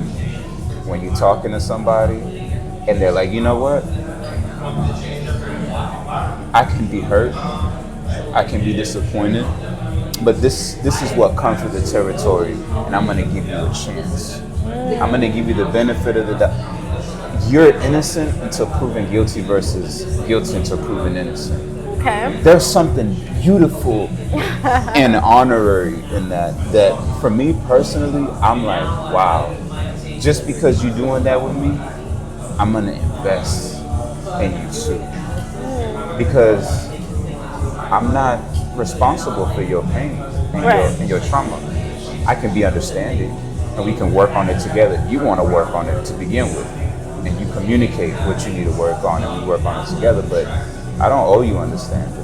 when you're talking to somebody and they're like, you know what? I can be hurt, I can be disappointed, but this is what comes with the territory, and I'm gonna give you a chance. I'm gonna give you the benefit of the doubt. You're innocent until proven guilty versus guilty until proven innocent. Okay. There's something beautiful and honorary in that for me personally, I'm like, wow, just because you're doing that with me, I'm gonna invest in you too. Because I'm not responsible for your pain and your trauma. I can be understanding and we can work on it together. You want to work on it to begin with, and you communicate what you need to work on and we work on it together, but I don't owe you understanding.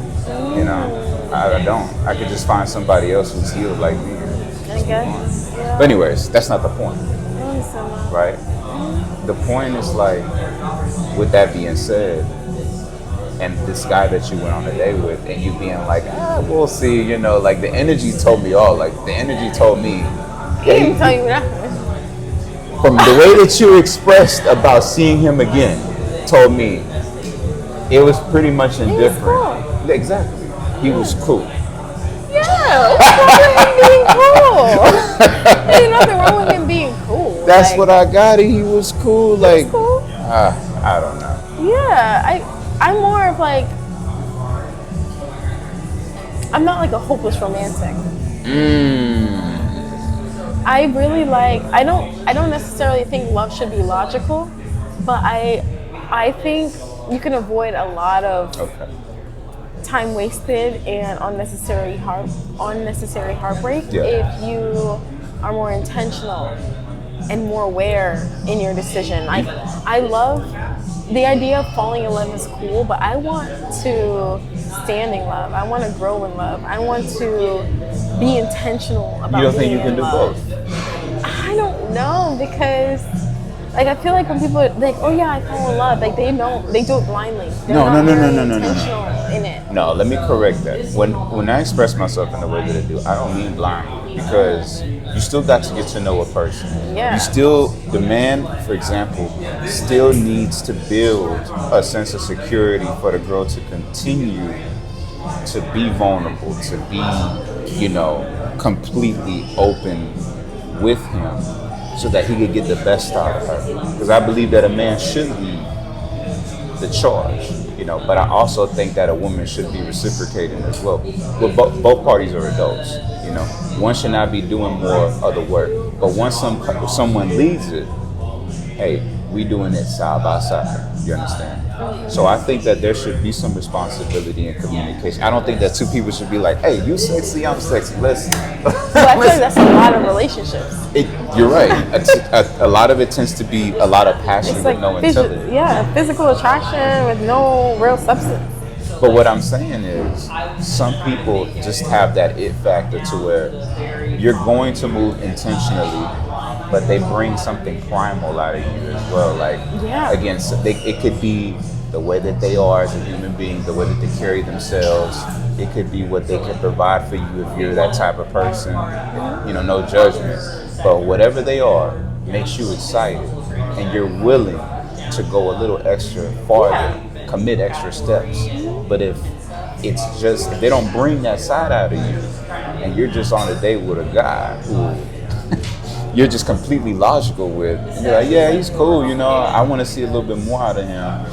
You know, I don't. I could just find somebody else who's healed like me. I guess. Yeah. But anyways, that's not the point, Awesome. right? The point is like, with that being said, and this guy that you went on a date with, and you being like, we'll see, you know, like the energy told me all. Like the energy told me. He didn't tell you nothing. From the way that you expressed about seeing him again, told me it was pretty much indifferent. Cool. Exactly. He was cool. Yeah, what's wrong with him being cool? There's nothing wrong with him being cool. That's like, what I got. He was cool. Like, was cool? I don't know. Yeah, I'm more of like, I'm not like a hopeless romantic. I really like, I don't necessarily think love should be logical, but I think you can avoid a lot of time wasted and unnecessary heartbreak if you are more intentional and more aware in your decision. I love the idea of falling in love is cool, but I want to stand in love. I want to grow in love. I want to be intentional about being in love. You don't think you can do both? I don't know, because Like I feel like when people are like, oh yeah, I fall in love, like they do it blindly. They're No, not no, no, very no, no, no, no. intentional in it. No, let me correct that. When I express myself in the way that I do, I don't mean blind, because you still got to get to know a person. Yeah. You still, the man, for example, still needs to build a sense of security for the girl to continue to be vulnerable, to be, completely open with him, so that he could get the best out of her. Because I believe that a man should lead the charge, but I also think that a woman should be reciprocating as well. Well, both parties are adults, One should not be doing more of the work. But once someone leads it, hey, we doing it side by side. You understand? So I think that there should be some responsibility in communication. I don't think that two people should be like, hey, you sexy, I'm sexy. Let's. So I feel like that's a lot of relationships. You're right. A lot of it tends to be a lot of passion It's with like no intelligence. physical attraction with no real substance. But what I'm saying is, some people just have that it factor to where you're going to move intentionally, but they bring something primal out of you as well. Like, again, it could be the way that they are as a human being, the way that they carry themselves. It could be what they can provide for you if you're that type of person. No judgment. But whatever they are makes you excited, and you're willing to go a little extra farther, commit extra steps. But if they don't bring that side out of you, and you're just on a date with a guy who you're just completely logical with, and you're like, yeah, he's cool, I want to see a little bit more out of him.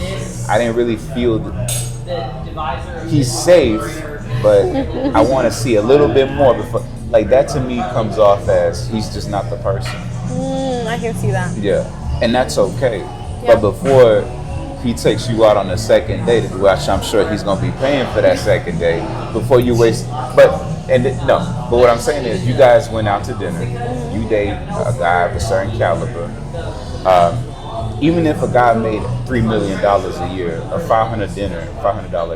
I didn't really feel he's safe, but I want to see a little bit more before. Like, that to me comes off as he's just not the person. I can see that. Yeah, and that's okay. Yeah. But before he takes you out on a second date, which I'm sure he's going to be paying for that second date, before you waste. But what I'm saying is, you guys went out to dinner. You date a guy of a certain caliber. Even if a guy made $3 million a year, a $500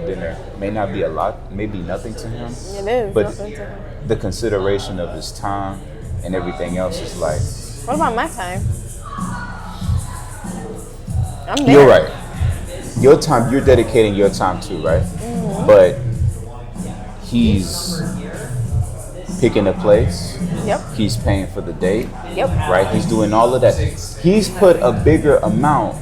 dinner may not be a lot, maybe nothing to him. It is but nothing to him. The consideration of his time and everything else is like. What about my time? I'm there. You're right. Your time, you're dedicating your time too, right? Mm-hmm. But he's picking a place. Yep. He's paying for the date. Yep. Right? He's doing all of that. He's put a bigger amount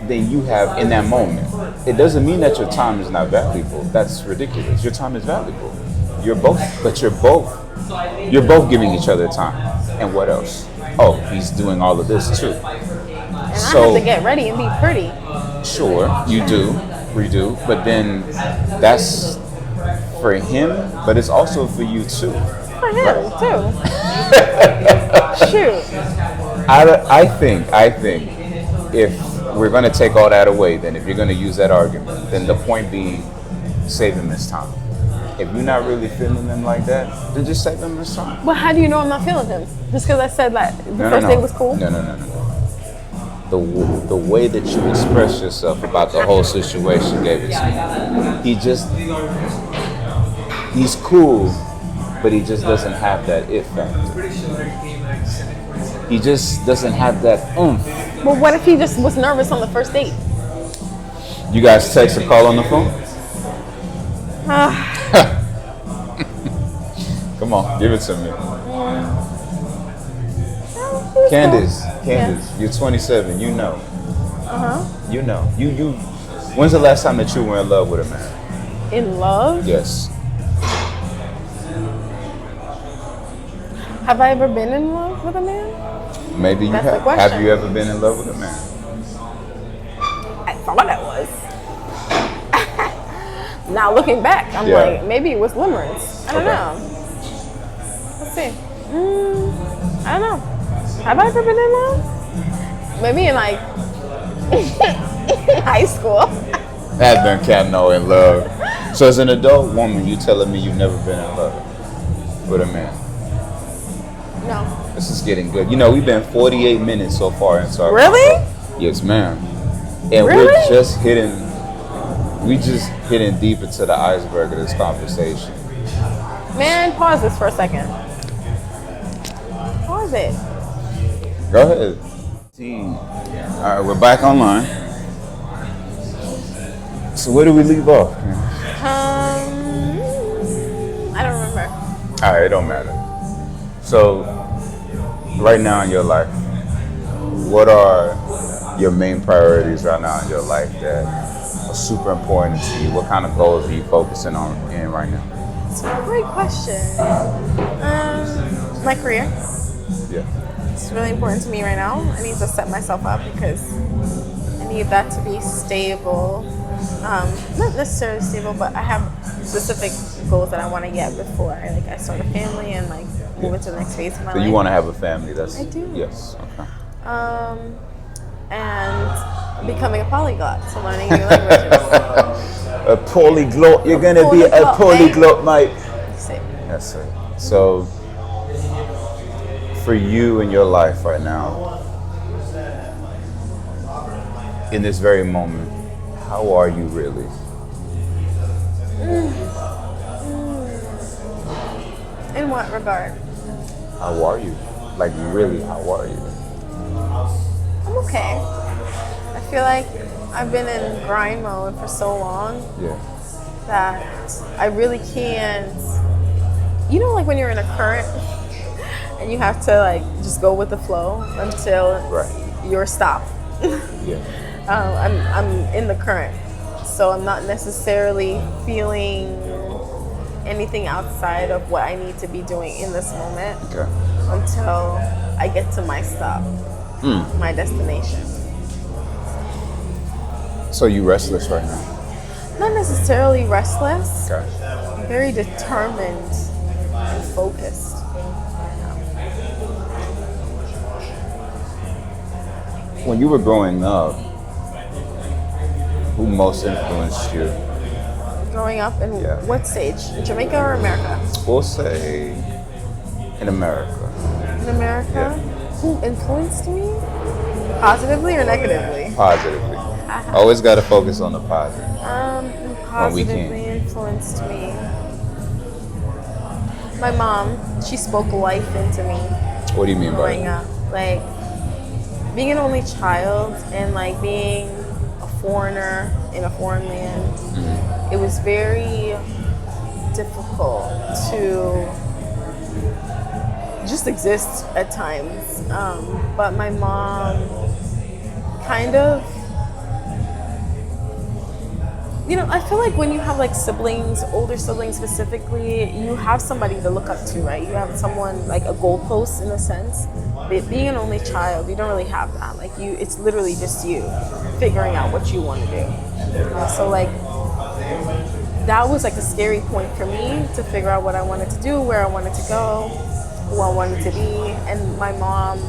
than you have in that moment. It doesn't mean that your time is not valuable. That's ridiculous. Your time is valuable. You're both giving each other time. And what else? Oh, he's doing all of this too. And I have to get ready and be pretty. Sure, you do. We do. But then that's for him, but it's also for you too. For him too. Shoot. I think if we're going to take all that away, then if you're going to use that argument, then the point being, save him his time. If you're not really feeling him like that, then just save him his time. Well, how do you know I'm not feeling him? Just because I said that the first date was cool? No. The way that you express yourself about the whole situation gave it to me. He's cool, but he just doesn't have that it factor. He just doesn't have that oomph. Well, what if he just was nervous on the first date? You guys text or call on the phone? Come on, give it to me. Candhace, you're 27. You know. You know. You. When's the last time that you were in love with a man? In love? Yes. Have I ever been in love with a man? Maybe you That's have. the question. Have you ever been in love with a man? I thought I was. Now looking back, I'm like, maybe it was limerence. I don't know. Let's see. I don't know. Have I ever been in love? Maybe in like high school. Has been Candhace in love. So as an adult woman, you telling me you've never been in love with a man? No. This is getting good. We've been 48 minutes so far into our Really? Yes, ma'am. And Really? we're just hitting deep into the iceberg of this conversation. Man, pause this for a second. Pause it. Go ahead. Team. All right, we're back online. So where do we leave off? I don't remember. All right, it don't matter. So right now in your life, what are your main priorities right now in your life that are super important to you? What kind of goals are you focusing on in right now? It's a great question. My career. Yeah. It's really important to me right now. I need to set myself up because I need that to be stable. Not necessarily stable, but I have specific goals that I want to get before I start a family and move into the next phase of my So life. you want to have a family? I do. Yes. Okay. And becoming a polyglot, so learning new languages. A polyglot. You're gonna be a polyglot, mate. Say. That's it. So for you in your life right now, in this very moment, how are you really? In what regard? How are you? Like really, how are you? I'm okay. I feel like I've been in grind mode for so long Yeah. that I really can't. You know, like when you're in a current and you have to just go with the flow until Right. you're stopped. Yeah. I'm in the current, so I'm not necessarily feeling anything outside of what I need to be doing in this moment Okay. until I get to my stop, my destination. So you restless right now? Not necessarily restless, Okay. very determined and focused. When you were growing up, who most influenced you? Growing up in Yeah. what stage? Jamaica or America? We'll say in America. In America? Yeah. Who influenced me? Positively or negatively? Positively. Always got to focus on the positive. Who When we can. positively influenced me? My mom, she spoke life into me What do you mean by growing that? up. Being an only child and being a foreigner in a foreign land, it was very difficult to just exist at times. But my mom kind of, I feel like when you have siblings, older siblings specifically, you have somebody to look up to, right? You have someone like a goalpost in a sense. But being an only child, you don't really have that. It's literally just you figuring out what you want to do. So that was a scary point for me to figure out what I wanted to do, where I wanted to go, who I wanted to be. And my mom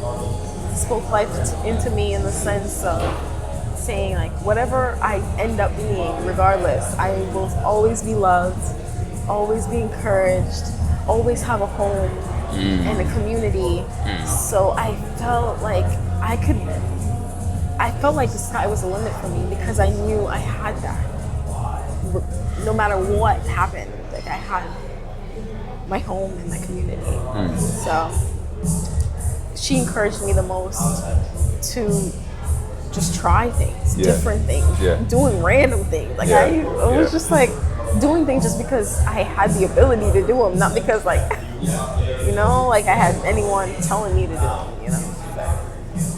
spoke life into me in the sense of saying whatever I end up being, regardless, I will always be loved, always be encouraged, always have a home and a community. So I felt like the sky was the limit for me because I knew I had that. No matter what happened, I had my home and my community. So she encouraged me the most to just try things, different things, doing random things. I was just doing things just because I had the ability to do them, not because I had anyone telling me to do them,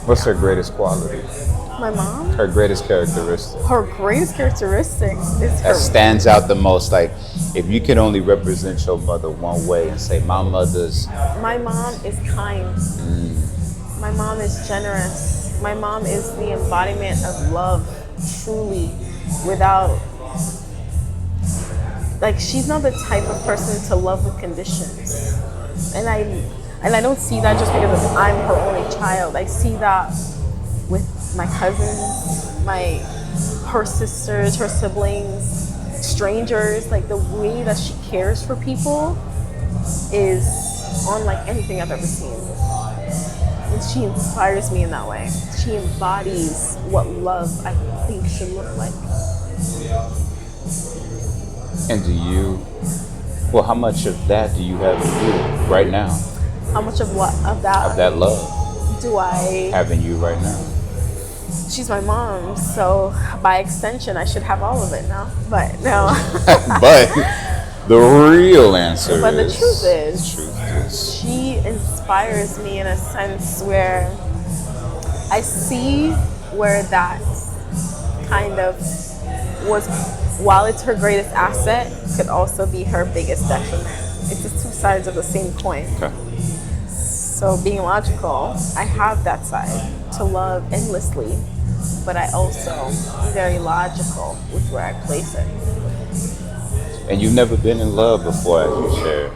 What's her greatest quality? My mom? Her greatest characteristic? Her greatest characteristics is That stands out the most. If you could only represent your mother one way and say, my mom is kind. My mom is generous. My mom is the embodiment of love, truly, without, she's not the type of person to love with conditions. And I don't see that just because I'm her only child. I see that with my cousins, her sisters, her siblings, strangers. The way that she cares for people is unlike anything I've ever seen. And she inspires me in that way. She embodies what love, I think, should look like. And how much of that do you have in you right now? How much of what? Of that? Of that love? do I? Having you right now. She's my mom, so by extension, I should have all of it now. But no. But the real answer But the is... truth is, The truth is... she inspires me in a sense where I see where that kind of was, while it's her greatest asset, could also be her biggest detriment. It's just two sides of the same coin. Okay. So being logical, I have that side to love endlessly, but I also am very logical with where I place it. And you've never been in love before, as you shared.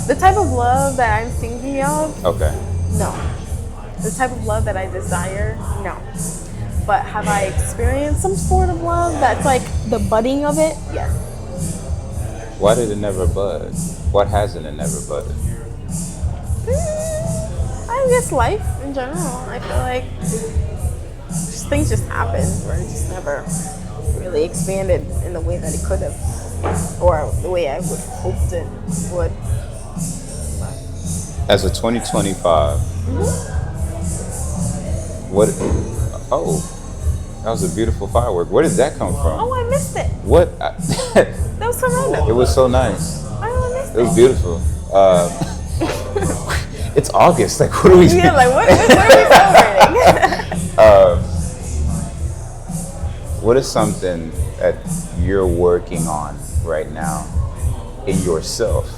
The type of love that I'm thinking of, Okay. no. The type of love that I desire, no. But have I experienced some sort of love that's like the budding of it? Yes. Why did it never bud? What hasn't it never budded? I guess life in general. I feel like things just happen where it just never really expanded in the way that it could have, or the way I would hoped it would. As a 2025, what? Oh, that was a beautiful firework. Where did that come from? Oh, I missed it. What? That was so random. It was so nice. I missed It was beautiful. It's August. Like, what are we doing? Yeah, like what are we celebrating? What is something that you're working on right now in yourself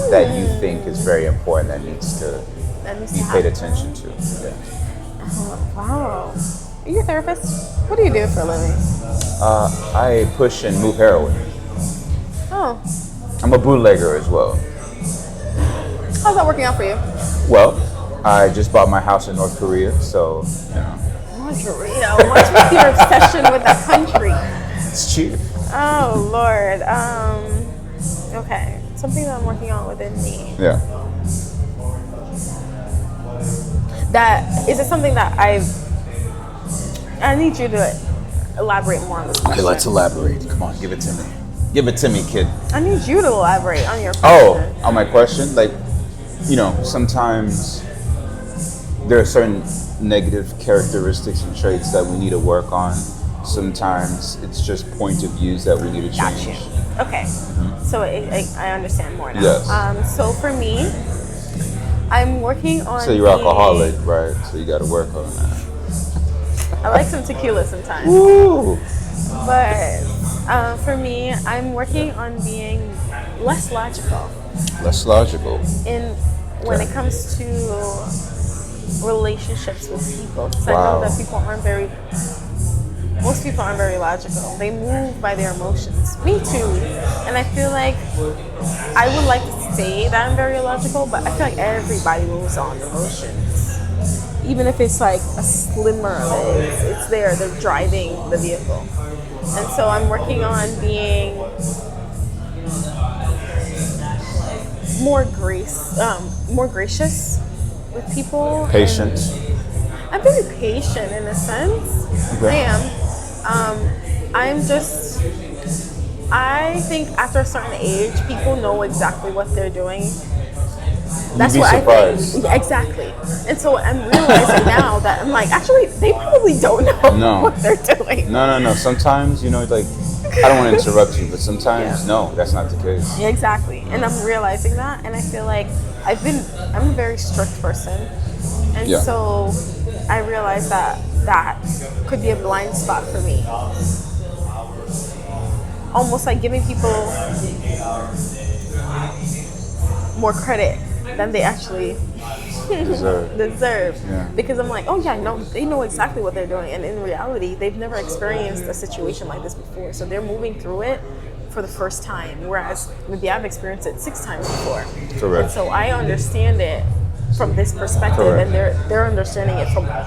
that you think is very important that needs to be paid attention to? Yeah. Wow. Are you a therapist? What do you do for a living? I push and move heroin. Oh. I'm a bootlegger as well. How's that working out for you? Well, I just bought my house in North Korea, so, you know. North Korea? What's with your obsession with that country? It's cheap. Oh, Lord. Okay. Something that I'm working on within me. Yeah. That, is it something that I need you to elaborate more on this question. Okay, let's elaborate. Come on, give it to me. Give it to me, kid. I need you to elaborate on your question. Oh, on my question? Like, you know, sometimes there are certain negative characteristics and traits that we need to work on. Sometimes it's just point of views that we need to change. Got you. Okay. So I understand more now. Yes. So for me, I'm working on. So you're alcoholic, right? So you got to work on that. I like some tequila sometimes. Woo! But for me, I'm working on being less logical. Less logical. When it comes to relationships with people. Because Wow. I know that most people aren't very logical. They move by their emotions. Me too. And I feel like I would like to say that I'm very logical, but I feel like everybody moves on emotions. Even if it's like a slimmer of it, it's there, they're driving the vehicle. And so I'm working on being more gracious with people. Patient. I'm very patient in a sense. Okay. I am. I think after a certain age, people know exactly what they're doing. That's You'd be what surprised. I think. Yeah, exactly. And so I'm realizing now that I'm like, actually, they probably don't know what they're doing. No. Sometimes, you know, like, I don't want to interrupt you, but sometimes, no, that's not the case. Yeah, exactly. And I'm realizing that, and I feel like I'm a very strict person. And so I realized that could be a blind spot for me. Almost like giving people more credit than they actually deserve. Yeah. Because I'm like, oh yeah, no, they know exactly what they're doing. And in reality, they've never experienced a situation like this before. So they're moving through it for the first time. Whereas maybe I've experienced it 6 times before. Correct. And so I understand it from this perspective. Correct. And they're understanding it from a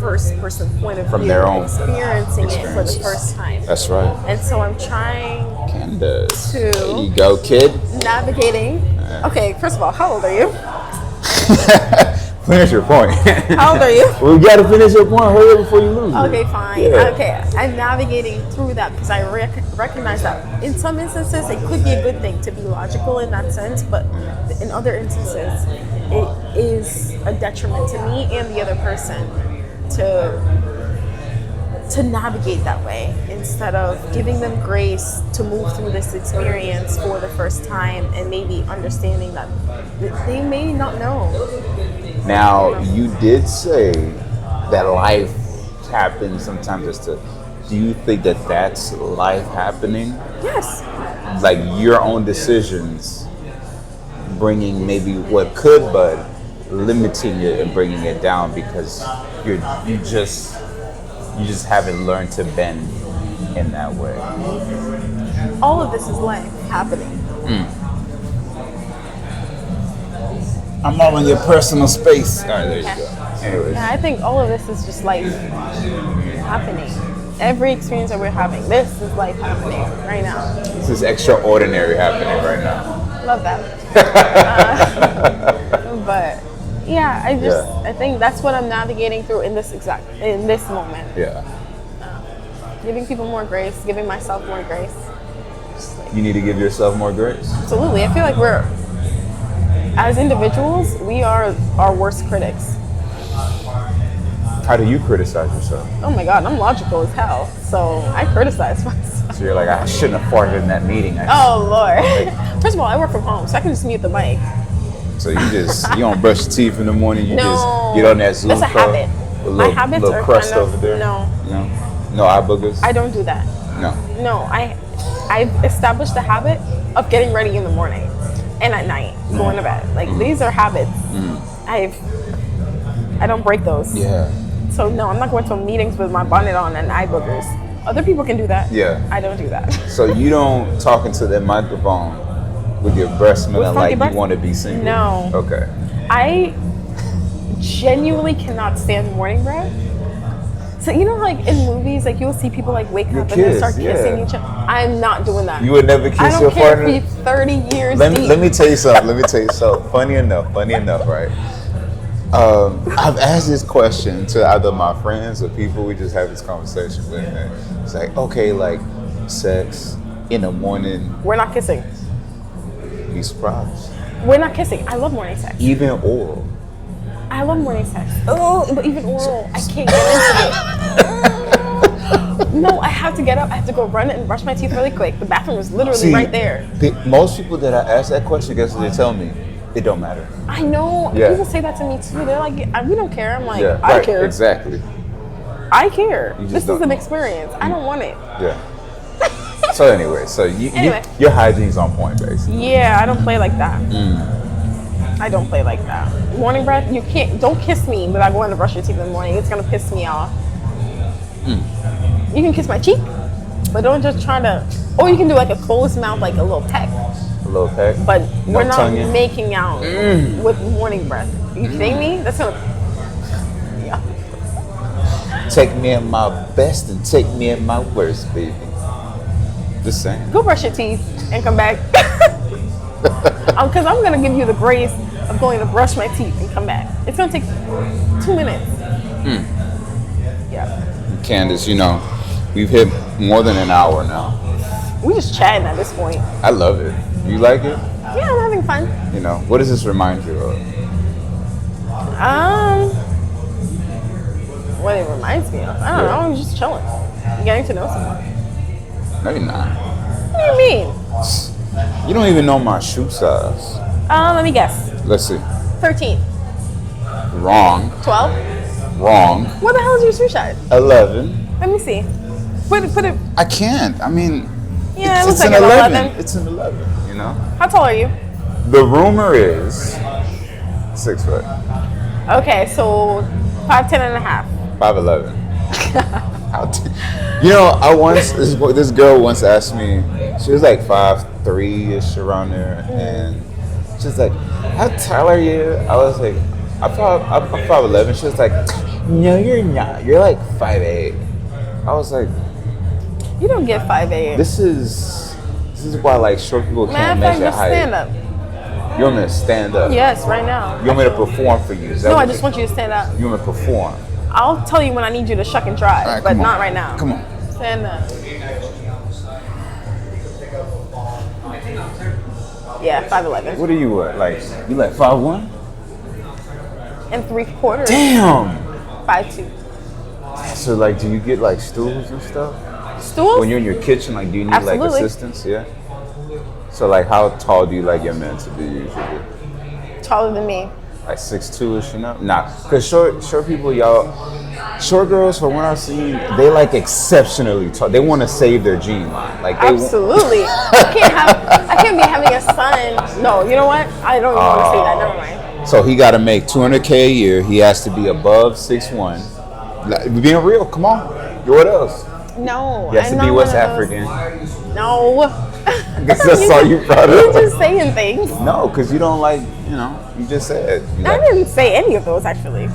first person point of view. From their own experiencing it for the first time. That's right. And so I'm trying Candhace. to There you go, kid. navigating. Okay, first of all, how old are you? Finish your point. How old are you? Well, we gotta finish your point. Hurry up before you lose. Okay, fine. Yeah. Okay, I'm navigating through that because I recognize that in some instances it could be a good thing to be logical in that sense, but in other instances is a detriment to me and the other person to navigate that way, instead of giving them grace to move through this experience for the first time and maybe understanding that they may not know. Now, you did say that life happens sometimes just to. Do you think that that's life happening? Yes. Like your own decisions bringing maybe what could, but limiting it and bringing it down because you just haven't learned to bend in that way. All of this is life happening. I'm all in your personal space. All right, there you go. Anyways. Yeah, I think all of this is just life happening. Every experience that we're having, this is life happening right now. This is extraordinary happening right now. Love that. But yeah, I think that's what I'm navigating through in this moment. Yeah. Giving people more grace, giving myself more grace. You need to give yourself more grace. Absolutely. I feel like as individuals, we are our worst critics. How do you criticize yourself? Oh my God, I'm logical as hell, so I criticize myself. So you're like, I shouldn't have farted in that meeting. Oh Lord. First of all, I work from home, so I can just mute the mic. So you don't brush your teeth in the morning. You just get on that Zoom that's a call. habit. My habits are crust kind of, over there. No eye boogers. I don't do that. No. I've established the habit of getting ready in the morning and at night, going to bed. Like these are habits. I don't break those. Yeah. So no, I'm not going to meetings with my bonnet on and eye boogers. Other people can do that. Yeah. I don't do that. So you don't talk into that microphone with your breast smelling like you want to be single? No. Okay. I genuinely cannot stand morning breath. So you know, like in movies, like you'll see people like wake up and then start kissing each other. I'm not doing that. You would never kiss your partner? I don't care if you're 30 years deep. Let me tell you something. Funny enough, right? I've asked this question to either my friends or people we just have this conversation with. And it's like, okay, like sex in the morning. We're not kissing. Be surprised. We're not kissing. I love morning sex. Even oral. I love morning sex. Oh, but even oral, I can't get into it. No, I have to get up. I have to go run and brush my teeth really quick. The bathroom is literally right there. Most people that I ask that question, guess what they tell me? It don't matter. I know. Yeah. People say that to me too. They're like, we don't care. I'm like, I care. Exactly. I care. This is an experience. I don't want it. Yeah. So anyway, your hygiene's on point, basically. Yeah, I don't play like that. I don't play like that. Morning breath, don't kiss me without going to brush your teeth in the morning. It's gonna piss me off. You can kiss my cheek, but don't just try to, or you can do like a closed mouth, like a little peck. A little peck? But we're not making out with morning breath. You kidding me? That's gonna, yeah. Take me at my best and take me at my worst, baby. Just saying. Go brush your teeth and come back. Because I'm going to give you the grace of going to brush my teeth and come back. It's going to take 2 minutes. Yeah. Candhace, we've hit more than an hour now. We just chatting at this point. I love it. You like it? Yeah, I'm having fun. What does this remind you of? What it reminds me of? I don't know. I'm just chilling. Getting to know someone. No, you're not. What do you mean? You don't even know my shoe size. Let me guess. Let's see. 13. Wrong. 12. Wrong. What the hell is your shoe size? 11. Let me see. Put it. I can't. I mean. Yeah, it looks like an 11. It's an 11. How tall are you? The rumor is 6 foot. Okay, so 5'10" and a half. 5'11". This girl once asked me, she was like 5'3" around there, and she was like, how tall are you? I was like, I'm 5'11". She was like, no, you're not. You're like 5'8". I was like, you don't get 5'8". This is why like short people can't measure height. Stand up. You want me to stand up? Yes, right now. You want me to perform for you? No, I just want you to stand up. You want me to perform? I'll tell you when I need you to shuck and drive, right, but not right now. Come on. Stand up. Yeah, 5'11". What are you at? Like, you like 5'1"? and 3/4. Damn. 5'2". So like, do you get like stools and stuff Stools? when you're in your kitchen? Like, do you need like Absolutely. assistance? Yeah. So like, how tall do you like your men to be usually? Taller than me. Like 6'2"-ish, you know? Nah, cause short people, y'all, short girls from what I've seen, they like exceptionally tall. They want to save their gene line. Like they Absolutely. I can't be having a son. No, you know what? I don't even want to say that. Never mind. So he got to make $200K a year. He has to be above 6'1". Like, being real, come on. What else? No. He has I'm to be not West one of those- African. No. I guess that's all you brought You're up. just saying things. No, because you don't like, you just said. You, I like, didn't say any of those actually.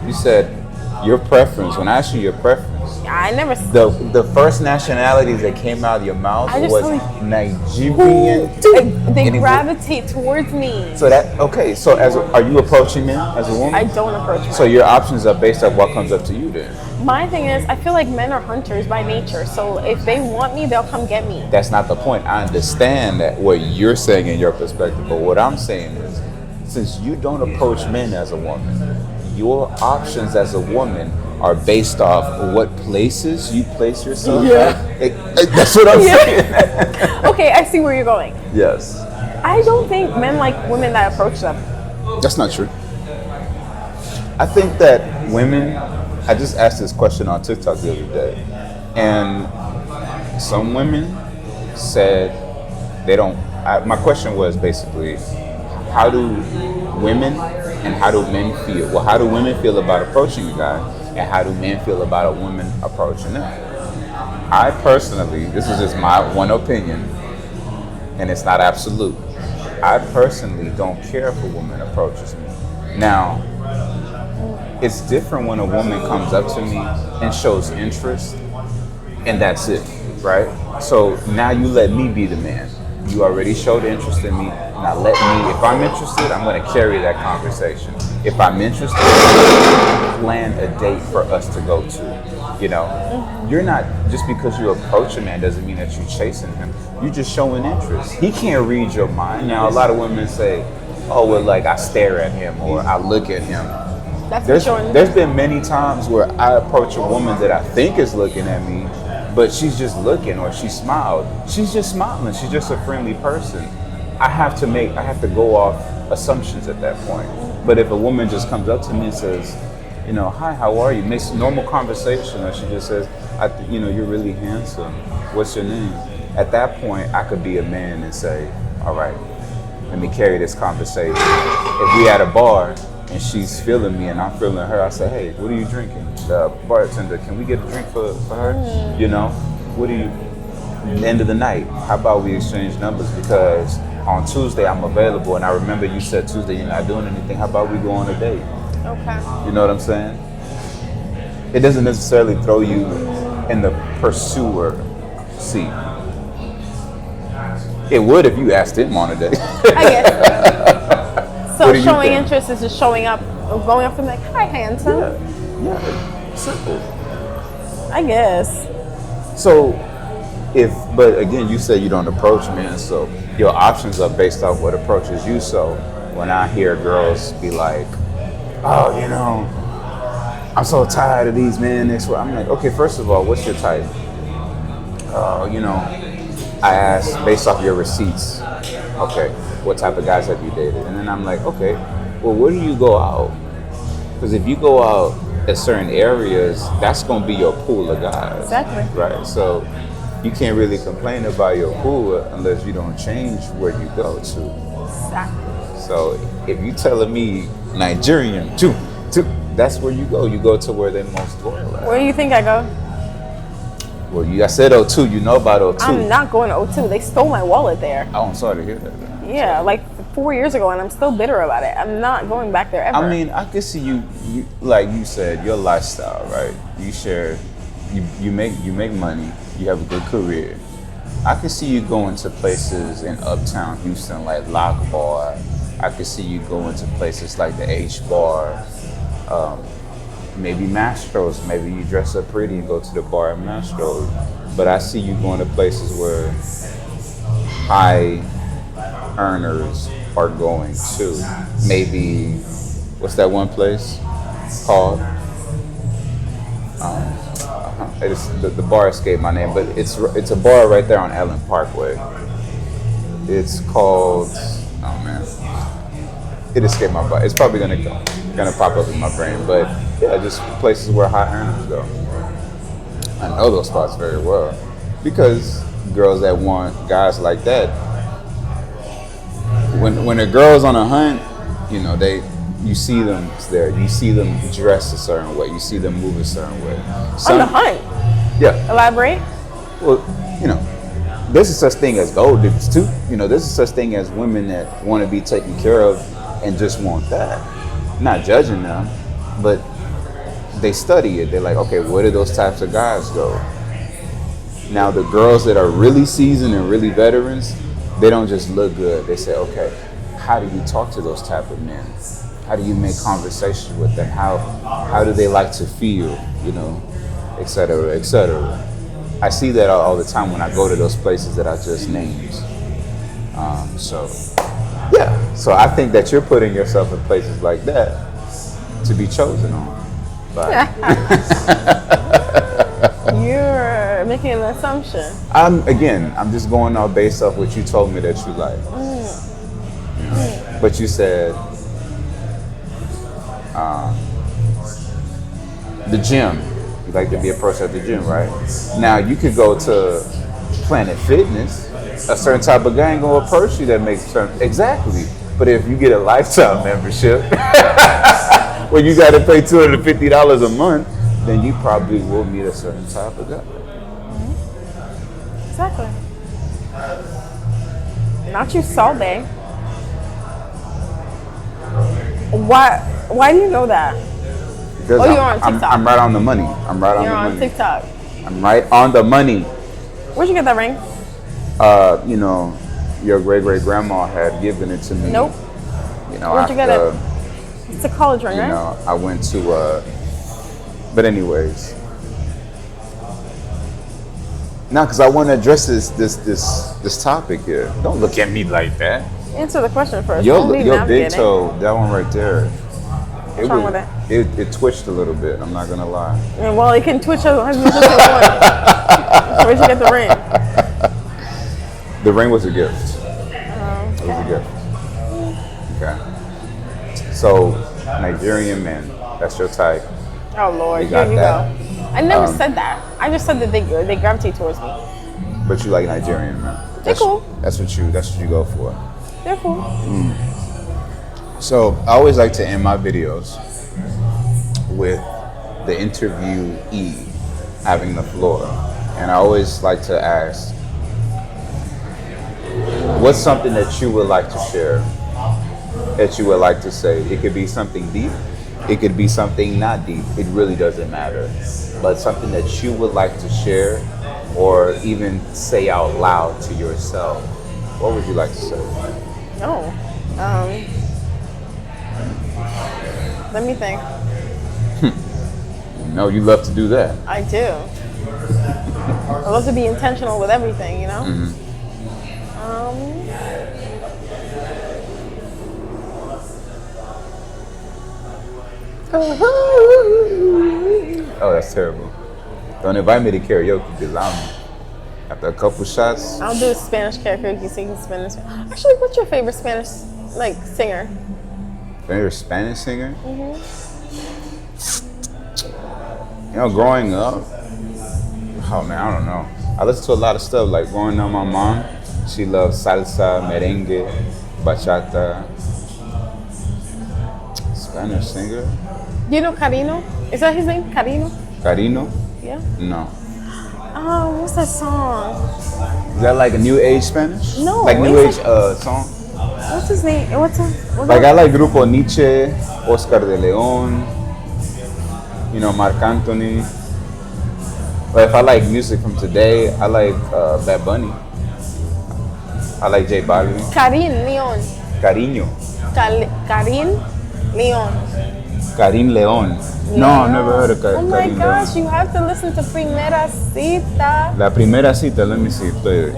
you said your preference. When I asked you your preference, I never. the first nationalities that came out of your mouth I just was told Nigerian. They And it was- gravitate towards me. So that, okay, so are you approaching men as a woman? I don't approach men. So your options are based on what comes up to you then. My thing is, I feel like men are hunters by nature. So if they want me, they'll come get me. That's not the point. I understand that what you're saying in your perspective, but what I'm saying is, since you don't approach men as a woman, your options as a woman are based off what places you place yourself at. That's what I'm saying. Okay, I see where you're going. Yes. I don't think men like women that approach them. That's not true. I think that women, I just asked this question on TikTok the other day, and some women said they don't. My question was basically, how do women and how do men feel? Well, how do women feel about approaching a guy, and how do men feel about a woman approaching them? I personally, this is just my one opinion, and it's not absolute. I personally don't care if a woman approaches me. Now, it's different when a woman comes up to me and shows interest, and that's it, right? So now you let me be the man. You already showed interest in me. Now let me, if I'm interested, I'm going to carry that conversation. If I'm interested, plan a date for us to go to. You know, you're not, just because you approach a man doesn't mean that you're chasing him. You're just showing interest. He can't read your mind. Now, a lot of women say, oh, well, like I stare at him or I look at him. There's been many times where I approach a woman that I think is looking at me, but she's just looking, or she smiled. She's just smiling. She's just a friendly person. I have to go off assumptions at that point. But if a woman just comes up to me and says, hi, how are you? Makes normal conversation, or she just says, you're really handsome. What's your name? At that point, I could be a man and say, all right, let me carry this conversation. If we at a bar and she's feeling me and I'm feeling her, I say, hey, what are you drinking? The bartender, can we get a drink for her? What do you, end of the night, how about we exchange numbers? Because on Tuesday I'm available, and I remember you said Tuesday you're not doing anything. How about we go on a date? Okay. You know what I'm saying? It doesn't necessarily throw you in the pursuer seat. It would if you asked him on a date. I guess. So What do you showing think? interest is just showing up, going up to them like, hi, handsome. Yeah, simple. I guess. So, but again, you say you don't approach men, so your options are based off what approaches you. So when I hear girls be like, oh, I'm so tired of these men, I'm like, okay, first of all, what's your type? I ask based off your receipts, okay, what type of guys have you dated? And then I'm like, okay, well, where do you go out? Because if you go out at certain areas, that's going to be your pool of guys. Exactly. Right? So you can't really complain about your pool unless you don't change where you go to. Exactly. So if you telling me Nigerian, that's where you go. You go to where they're most loyal at. Where do you think I go? Well, I said O2. You know about O2. I'm not going to O2. They stole my wallet there. Oh, I'm sorry to hear that. Yeah, like 4 years ago, and I'm still bitter about it. I'm not going back there ever. I mean, I can see you like you said, your lifestyle, right? You share, you make money, you have a good career. I can see you going to places in Uptown Houston like Lock Bar. I can see you going to places like the H Bar, maybe Mastro's. Maybe you dress up pretty and go to the bar at Mastro's. But I see you going to places where high earners are going to. Maybe what's that one place called? The bar escaped my name, but it's a bar right there on Ellen Parkway. It's called, oh man, it escaped my body. It's probably gonna pop up in my brain, but yeah, just places where hot animals go. I know those spots very well because girls that want guys like that. When a girl's on a hunt, you know you see them there. You see them dress a certain way. You see them move a certain way. On the hunt. Yeah. Elaborate. Well, you know, there's a such thing as gold diggers too. You know, there's a such thing as women that want to be taken care of and just want that. Not judging them, but they study it. They're like, okay, where do those types of guys go? Now, the girls that are really seasoned and really veterans, they don't just look good. They say, okay, how do you talk to those type of men? How do you make conversation with them? How do they like to feel? You know, et cetera, et cetera. I see that all the time when I go to those places that I just named. So I think that you're putting yourself in places like that to be chosen on. But You're making an assumption. I'm just going off based off what you told me that you like. You know? But you said the gym. You like to be a person at the gym, right? Now you could go to Planet Fitness. A certain type of guy ain't gonna approach you that makes sense. Exactly. But if you get a lifetime membership where you got to pay $250 a month, then you probably will meet a certain type of guy. Exactly. Not you, Salde. Why do you know that? Because you're on TikTok. I'm right on the money. I'm right on the money. You're on TikTok. I'm right on the money. Where'd you get that ring? You know, your great-great-grandma had given it to me. Nope. You know, Where'd you get it? It's a college ring, right? You know, I went to, but anyways. No, because I want to address this topic here. Don't look at me like that. Answer the question first. Your big toe, that one right there. What's wrong with it? It twitched a little bit. I'm not gonna lie. Yeah, well, it can twitch as much as it wants. Where'd you get the ring? The ring was a gift. Okay. It was a gift. Okay. So, Nigerian men, that's your type. Oh Lord, got here you that. go. I never said that. I just said that they gravitate towards me. But you like Nigerian men. They're cool. That's what you go for. They're cool. So I always like to end my videos with the interviewee having the floor. And I always like to ask, what's something that you would like to share, that you would like to say? It could be something deep. It could be something not deep. It really doesn't matter. But something that you would like to share or even say out loud to yourself. What would you like to say? Oh. Let me think. No, you love to do that. I do. I love to be intentional with everything, you know? Oh, that's terrible. Don't invite me to karaoke because after a couple shots. I'll do a Spanish karaoke so you can Spanish. Actually, what's your favorite Spanish singer? Favorite Spanish singer? You know, growing up, oh man, I don't know. I listen to a lot of stuff. Like growing up, my mom, she loves salsa, merengue, bachata. Spanish singer? Do you know Carino? Is that his name? Carino? Carino? Yeah. No. Oh, what's that song? Is that like a new age Spanish? No, Like new age it's song? What's his name? What's Like I like Grupo Nietzsche, Oscar de Leon, you know, Marc Anthony. But if I like music from today, I like Bad Bunny. I like J Balvin. Karin Leon. Cariño. Karin Leon. Karin Leon. No, I've never heard of Oh my Karin gosh, Leon. you have to listen to Primera Cita. La primera cita, let me see. Play it.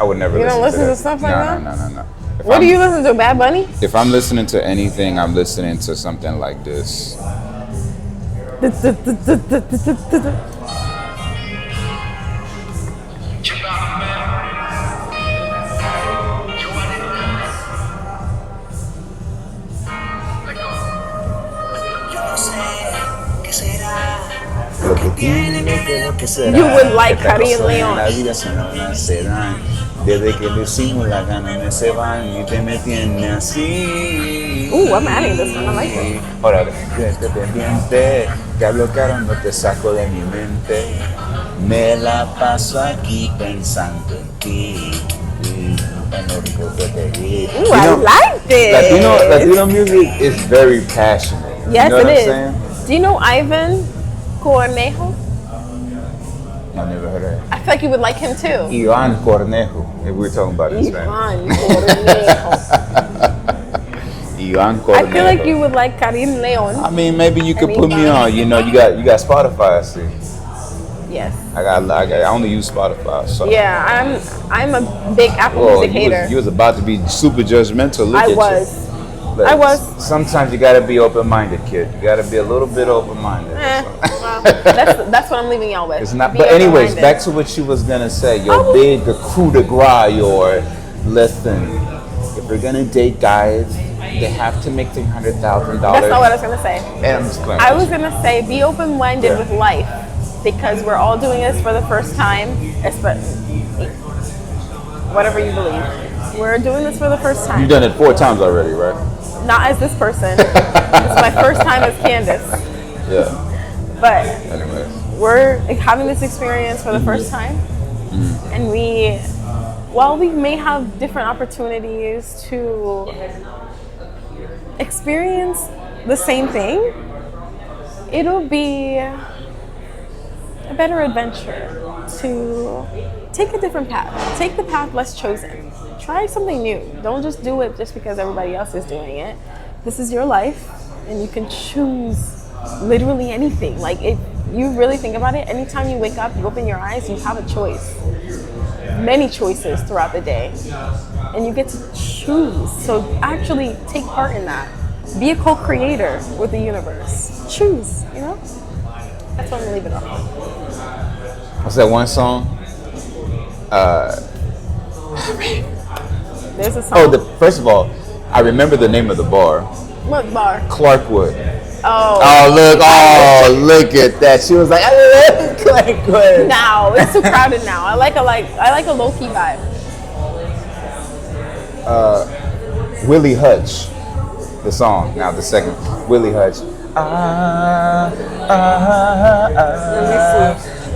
I would never You don't listen that. to stuff like that? No. What do you listen to? Bad Bunny? If I'm listening to anything, I'm listening to something like this. Lo que tiene, lo que será. You would like Estas Cari and cosas en Leon. la vida se no nacerán. Desde que lo hicimos las ganas me se van y te me tiene así. Ooh, I'm adding this one. I like it. Órale, este pendiente, te bloquearon, no te saco de mi mente. Me la paso aquí pensando en ti. En lo rico que te di. Ooh, I like this. Latino music is very passionate. Yes, you know it what I'm is. saying? Do you know Ivan Cornejo? I've never heard of it. I feel like you would like him too. Ivan Cornejo, if we're talking about this, man. Ivan Cornejo. Ivan Cornejo. I feel like you would like Karim Leon. I mean, maybe you could And put me Ivan. on. You know, you got Spotify. I see. Yes. I only use Spotify. So. Yeah, I'm a big Apple Whoa, Music hater. you was about to be super judgmental. Look I at you. was. Look, I was. Sometimes you gotta be open-minded, kid. You gotta be a little bit open-minded. Well, that's what I'm leaving y'all with. It's not. Be But anyways, open-minded. back to what you was gonna say. Your Oh. big coup de grace. Your listen. If we're gonna date guys, they have to make $300,000. That's not what I was gonna say. And I'm just playing. I was gonna say be open-minded Yeah. with life because we're all doing this for the first time. Whatever you believe, we're doing this for the first time. You've done it 4 times already, right? Not as this person. It's my first time as Candhace. Yeah. But Anyways. we're having this experience for the first time. And while we may have different opportunities to experience the same thing, it'll be a better adventure to take a different path. Take the path less chosen. Try something new. Don't just do it just because everybody else is doing it. This is your life, and you can choose literally anything. Like, if you really think about it, anytime you wake up, you open your eyes, you have a choice. Many choices throughout the day, and you get to choose. So actually take part in that. Be a co-creator with the universe. Choose, you know? That's what I'm gonna leave it off. What's that one song? There's a song. First of all, I remember the name of the bar. What bar? Clarkwood. Oh. Look at that. She was like, I love Clarkwood. Now it's too crowded now. I like a low key vibe. Willie Hutch, the song. Now the second, Willie Hutch.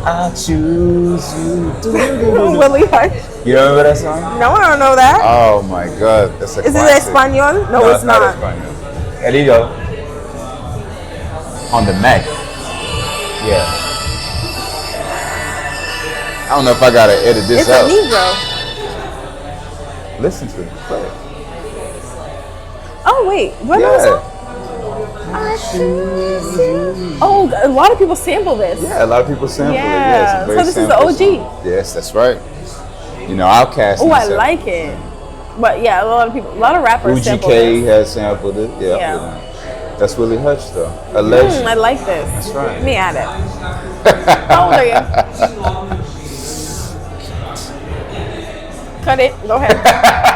I choose you. Willie Hutch. You remember that song? No, I don't know that. Oh my God, that's a Is it classic. Espanol? No, it's not. Espanol. There you go. On the Mac. Yeah. I don't know if I gotta edit this It's out. a Negro. Listen to it. Play it. Oh wait, what was Yeah. it? I choose you. Oh, a lot of people sample this. Yeah, a lot of people sample it. Yeah, Yeah, it's a very so this is the sample OG. song. Yes, that's right. You know, Outkast. Oh, I like it. But yeah, a lot of rappers sample UGK this. has sampled it. Yeah. Yeah. That's Willie Hutch though. A legend. I like this. That's right. Let me add it. How old are you? Cut it. Go ahead.